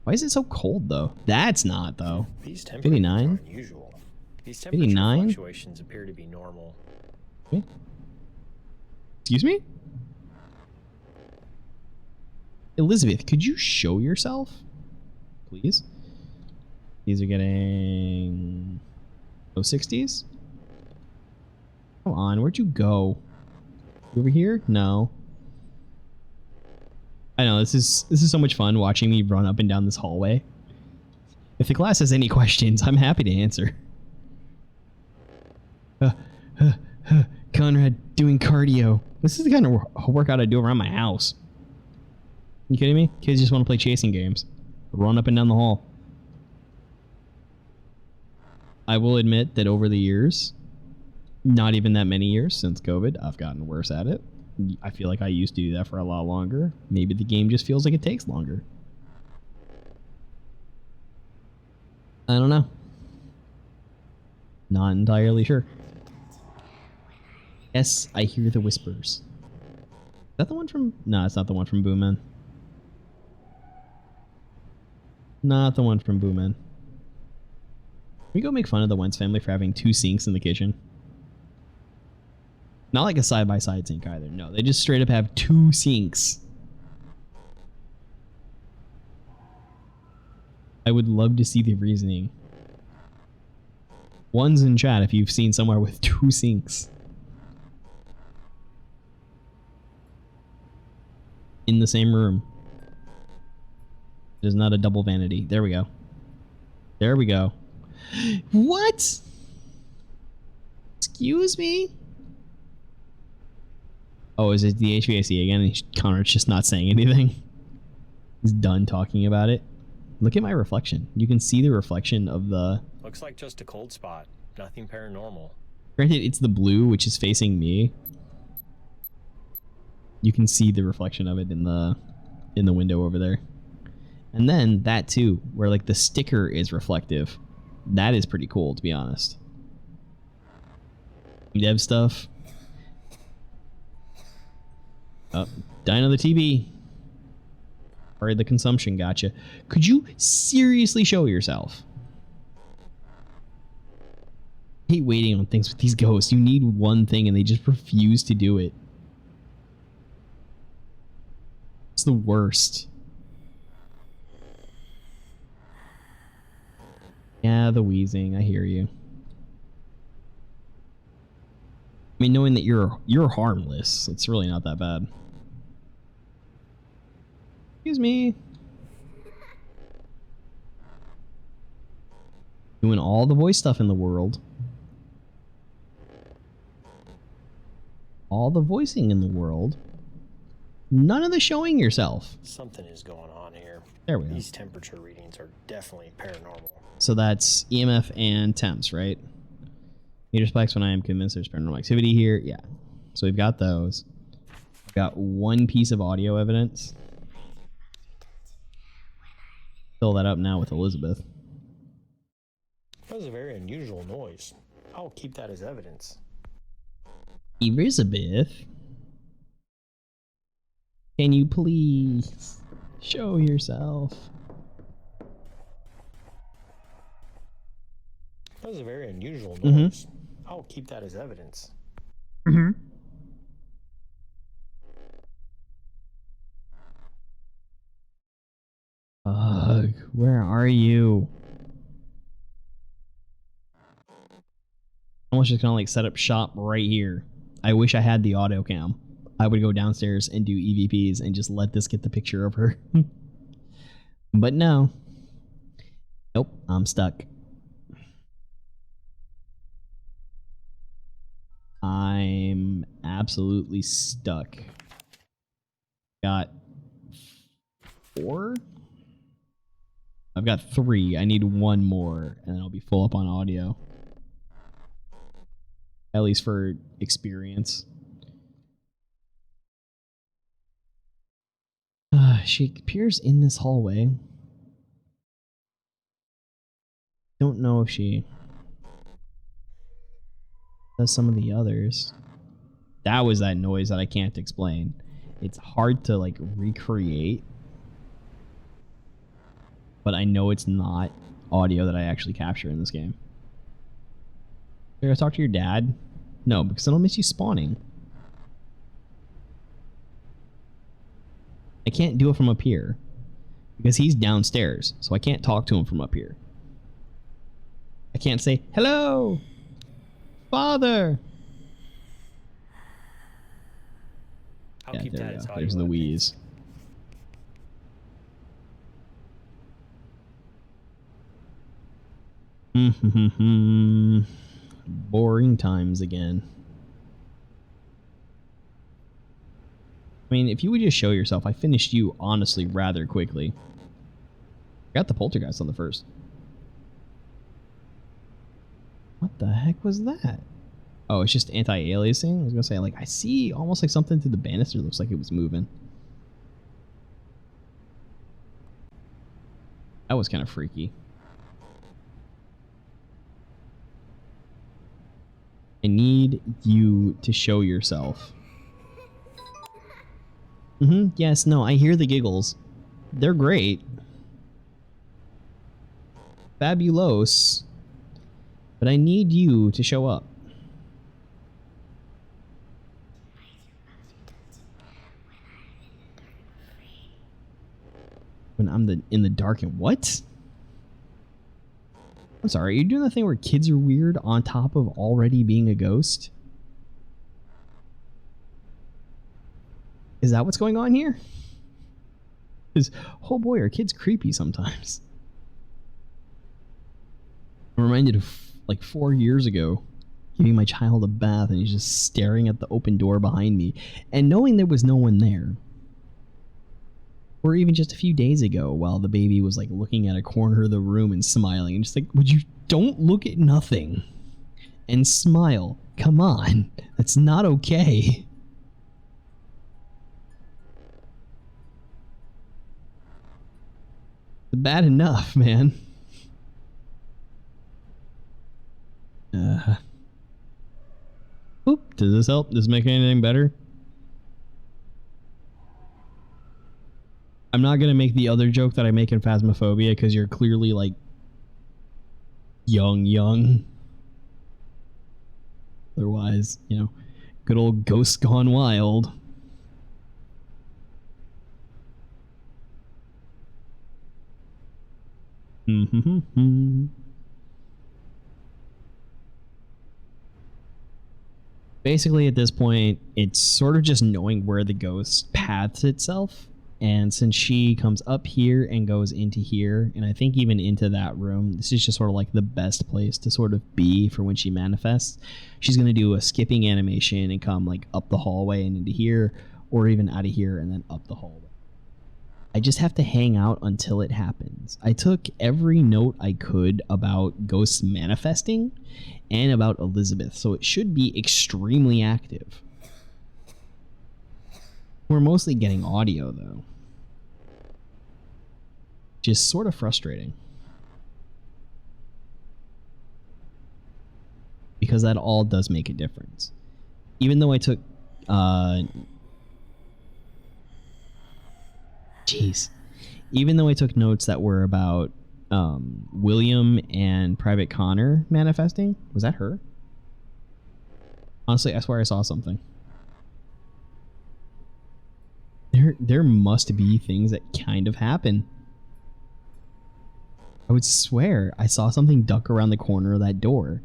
Why is it so cold though? That's not though. These temperatures 59? are unusual. These temperature 59? fluctuations appear to be normal. Okay. Excuse me? Elizabeth, could you show yourself? Please? These are getting low 60s? Come on, where'd you go? You over here? No. I know, this is so much fun watching me run up and down this hallway. If the class has any questions, I'm happy to answer. Conrad doing cardio. This is the kind of workout I do around my house. You kidding me? Kids just want to play chasing games. Run up and down the hall. I will admit that over the years, not even that many years since COVID, I've gotten worse at it. I feel like I used to do that for a lot longer. Maybe the game just feels like it takes longer. I don't know. Not entirely sure. Yes, I hear the whispers. Is that the one from... No, it's not the one from Boomin. Not the one from Boomin. Can we go make fun of the Wentz family for having 2 sinks in the kitchen? Not like a side-by-side sink either. No, they just straight up have 2 sinks. I would love to see the reasoning. One's in chat if you've seen somewhere with 2 sinks. In the same room. It is not a double vanity. There we go. There we go. What? Excuse me? Oh, is it the HVAC again? Connor's just not saying anything. He's done talking about it. Look at my reflection. You can see the reflection of the... Looks like just a cold spot. Nothing paranormal. Granted, it's the blue, which is facing me. You can see the reflection of it in the window over there. And then that too, where like the sticker is reflective. That is pretty cool, to be honest. Dev stuff. Oh, dying on the TV. Or the consumption gotcha. Could you seriously show yourself? I hate waiting on things with these ghosts. You need one thing and they just refuse to do it. It's the worst. Yeah, the wheezing. I hear you. I mean, knowing that you're harmless, it's really not that bad. Excuse me. Doing all the voice stuff in the world. All the voicing in the world. None of the showing yourself. Something is going on here. There we go. These temperature readings are definitely paranormal. So that's EMF and temps, right? Meter spikes when I am convinced there's paranormal activity here. Yeah. So we've got those. We've got one piece of audio evidence. Fill that up now with Elizabeth. That was a very unusual noise. I'll keep that as evidence. Elizabeth? Can you please show yourself? That was a very unusual noise. I'll keep that as evidence. Ugh, where are you? Almost just gonna like set up shop right here. I wish I had the auto cam. I would go downstairs and do EVPs and just let this get the picture of her. But no. Nope, I'm stuck. I'm absolutely stuck. Got 4? I've got 3. I need 1 more, and then I'll be full up on audio. At least for experience. She appears in this hallway. Don't know if she does some of the others. That was that noise that I can't explain. It's hard to like recreate, but I know it's not audio that I actually capture in this game. You're gonna talk to your dad? No, because it'll miss you spawning. I can't do it from up here because he's downstairs, so I can't talk to him from up here. I can't say, hello, father. I'll Yeah, keep there that we as go. audio There's the evidence. wheeze. Boring times again. I mean, if you would just show yourself, I finished you honestly rather quickly. Got the poltergeist on the first. What the heck was that? Oh, it's just anti-aliasing? I was gonna say, like, I see almost like something through the banister. Looks like it was moving. That was kind of freaky. I need you to show yourself. Yes, no, I hear the giggles. They're great. Fabulous. But I need you to show up. When I'm in the dark and what? I'm sorry, are you doing the thing where kids are weird on top of already being a ghost? Is that what's going on here? Because, oh boy, are kids creepy sometimes. I'm reminded of, like, 4 years ago, giving my child a bath, and he's just staring at the open door behind me, and knowing there was no one there. Or even just a few days ago, while the baby was, like, looking at a corner of the room and smiling, and just like, would you don't look at nothing and smile? Come on, that's not okay. It's bad enough, man. Oop, does this help? Does this make anything better? I'm not gonna make the other joke that I make in Phasmophobia because you're clearly like young. Otherwise, you know, good old ghosts gone wild. Basically, at this point, it's sort of just knowing where the ghost paths itself. And since she comes up here and goes into here, and I think even into that room, this is just sort of like the best place to sort of be for when she manifests. She's going to do a skipping animation and come like up the hallway and into here, or even out of here and then up the hallway. I just have to hang out until it happens. I took every note I could about ghosts manifesting and about Elizabeth, so it should be extremely active. We're mostly getting audio, though. Just sort of frustrating. Because that all does make a difference. Even though I took... Even though I took notes that were about William and Private Connor manifesting. Was that her? Honestly, I swear I saw something. There must be things that kind of happen. I would swear I saw something duck around the corner of that door.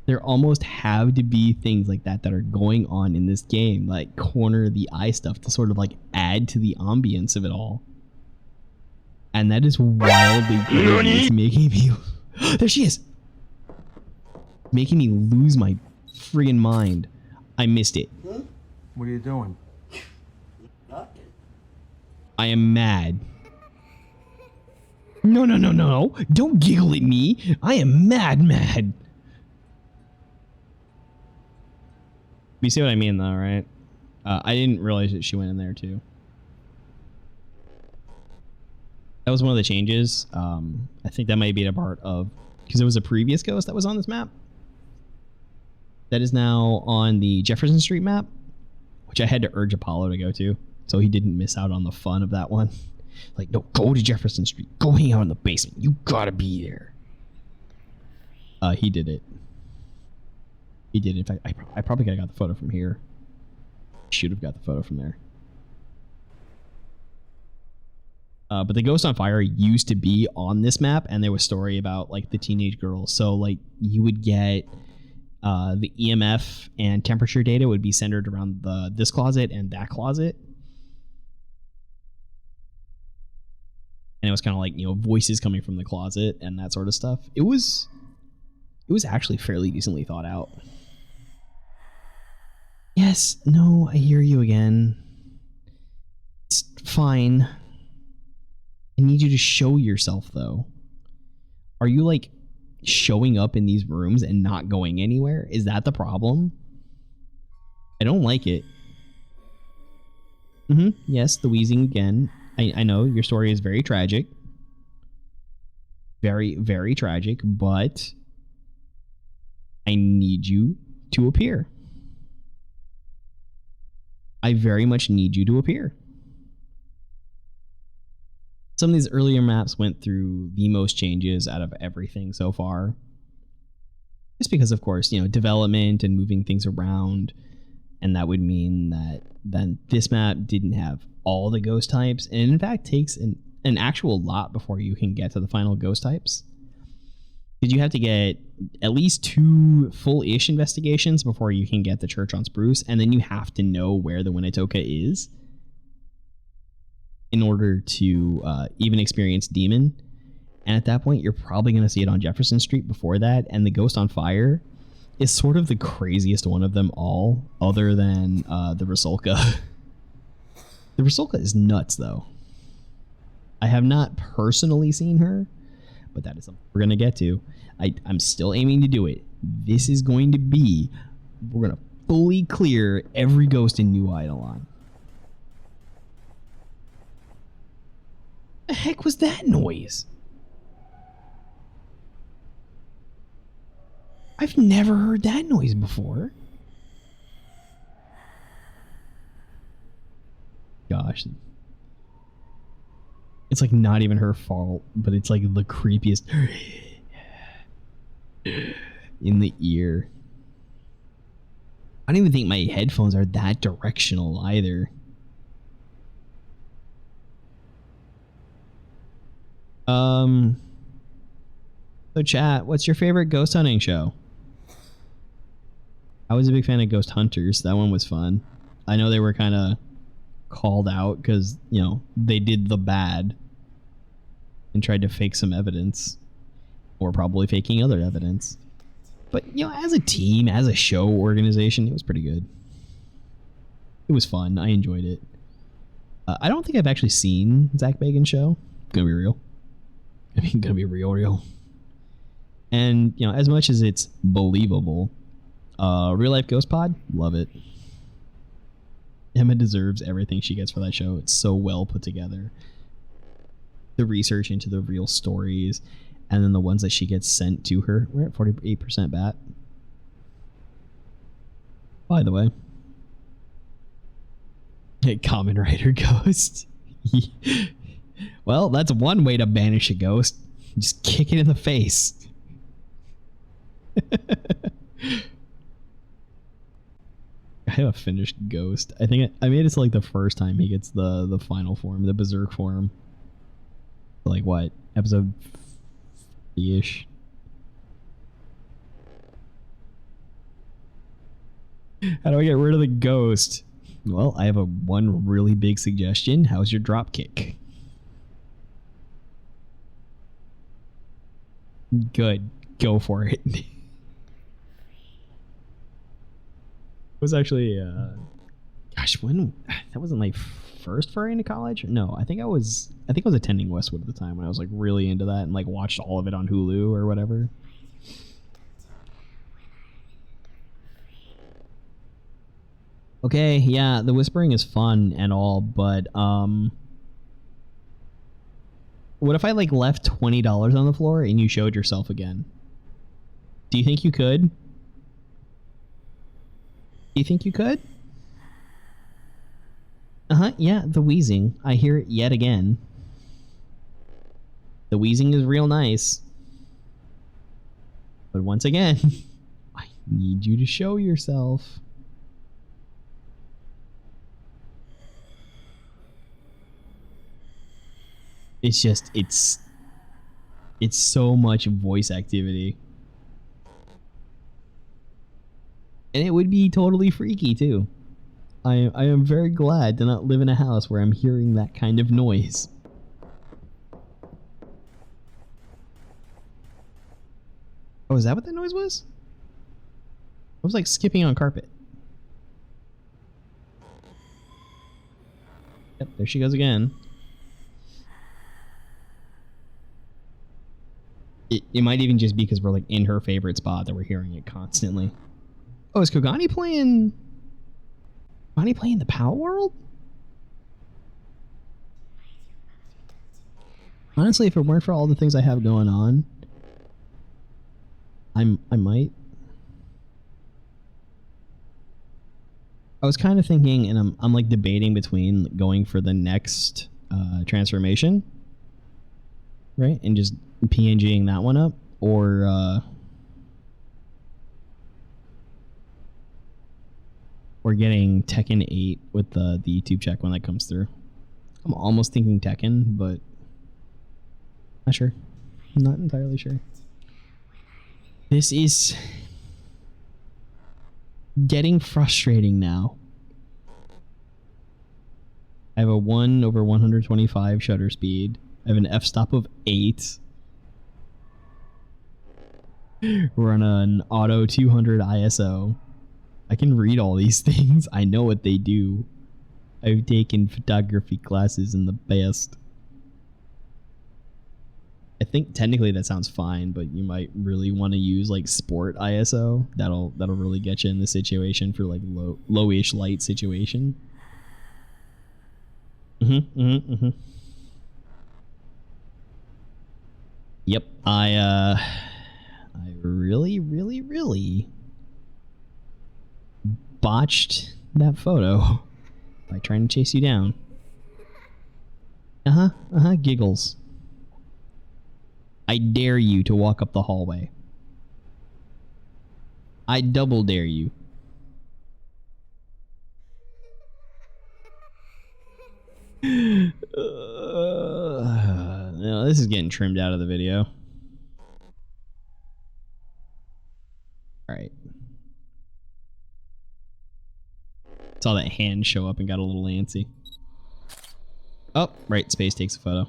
There almost have to be things like that that are going on in this game, like corner of the eye stuff to sort of like add to the ambience of it all. And that is wildly crazy. It's making me... There she is! Making me lose my friggin' mind. I missed it. What are you doing? I am mad. No. Don't giggle at me. I am mad. You see what I mean, though, right? I didn't realize that she went in there, too. That was one of the changes. I think that might be a part of... Because it was a previous ghost that was on this map. That is now on the Jefferson Street map, which I had to urge Apollo to go to, so he didn't miss out on the fun of that one. Like, no, go to Jefferson Street. Go hang out in the basement. You gotta be there. He did it. He did. In fact, I probably could have got the photo from here. Should have got the photo from there. But the Ghost on Fire used to be on this map, and there was a story about like the teenage girls. So like you would get the EMF and temperature data would be centered around this closet and that closet. And it was kind of like, you know, voices coming from the closet and that sort of stuff. It was actually fairly decently thought out. Yes, no, I hear you again. It's fine. I need you to show yourself, though. Are you, like, showing up in these rooms and not going anywhere? Is that the problem? I don't like it. Yes, the wheezing again. I know your story is very tragic. Very, very tragic, but I need you to appear. I very much need you to appear. Some of these earlier maps went through the most changes out of everything so far. Just because, of course, you know, development and moving things around. And that would mean that then this map didn't have all the ghost types. And in fact takes an actual lot before you can get to the final ghost types. Because you have to get at least 2 full-ish investigations before you can get the church on Spruce, and then you have to know where the Winnetoka is in order to even experience Demon. And at that point, you're probably going to see it on Jefferson Street before that, and the Ghost on Fire is sort of the craziest one of them all, other than the Rusalka. The Rusalka is nuts, though. I have not personally seen her, but that is something we're going to get to. I'm still aiming to do it. This is going to be... We're going to fully clear every ghost in New Eidolon. The heck was that noise? I've never heard that noise before. Gosh. It's like not even her fault, but it's like the creepiest in the ear. I don't even think my headphones are that directional either. So chat, what's your favorite ghost hunting show? I was a big fan of Ghost Hunters. That one was fun. I know they were kind of called out because, you know, they did the bad and tried to fake some evidence, or probably faking other evidence. But, you know, as a team, as a show organization, it was pretty good. It was fun. I enjoyed it. I don't think I've actually seen Zach Bagan's show. Gonna be real. I mean, gonna be real. And, you know, as much as it's believable, Real Life Ghost Pod, love it. Emma deserves everything she gets for that show. It's so well put together. The research into the real stories, and then the ones that she gets sent to her. We're at 48% bat. By the way. Hey, Common Rider Ghost. Well, that's one way to banish a ghost. Just kick it in the face. I have a finished ghost. I think I made it to like the first time he gets the final form, the berserk form. Like what? Episode 3-ish. How do I get rid of the ghost? Well, I have one really big suggestion. How's your drop kick? Good. Go for it. It was actually gosh, when that wasn't my first foray into college? No, I think I was attending Westwood at the time when I was like really into that and like watched all of it on Hulu or whatever. Okay, yeah, the whispering is fun and all, but what if I like left $20 on the floor and you showed yourself again? Do you think you could? Do you think you could? Uh-huh, yeah, the wheezing. I hear it yet again. The wheezing is real nice. But once again, I need you to show yourself. It's just, it's so much voice activity. And it would be totally freaky, too. I am very glad to not live in a house where I'm hearing that kind of noise. Oh, is that what that noise was? It was like skipping on carpet. Yep, there she goes again. It might even just be because we're like in her favorite spot that we're hearing it constantly. Oh, is Kogani playing... Kogani playing the Power World? Honestly, if it weren't for all the things I have going on, I might. I was kind of thinking, and I'm like debating between going for the next transformation, right? And just PNGing that one up, or getting Tekken 8 with the YouTube check when that comes through. I'm almost thinking Tekken, but not sure. I'm not entirely sure. This is getting frustrating now. I have a 1/125 shutter speed. I have an f-stop of 8. We're on an auto 200 ISO. I can read all these things. I know what they do. I've taken photography classes in the past. I think technically that sounds fine, but you might really want to use like sport ISO. That'll really get you in the situation for like lowish light situation. Yep, I really botched that photo by trying to chase you down. Giggles. I dare you to walk up the hallway. I double dare you. No, this is getting trimmed out of the video. Alright. Saw that hand show up and got a little antsy. Oh, right, Space takes a photo.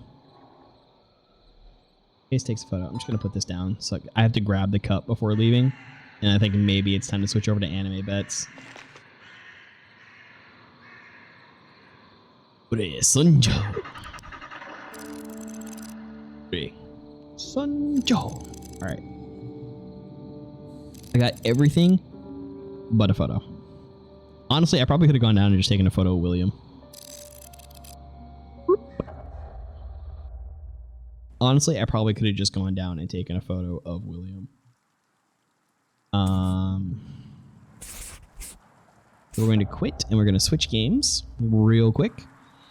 Space takes a photo. I'm just going to put this down. So I have to grab the cup before leaving. And I think maybe it's time to switch over to anime bets. Sunjo. Sunjo. Alright. I got everything but a photo. Honestly, I probably could have gone down and just taken a photo of William. Honestly, I probably could have just gone down and taken a photo of William. We're going to quit and we're going to switch games real quick.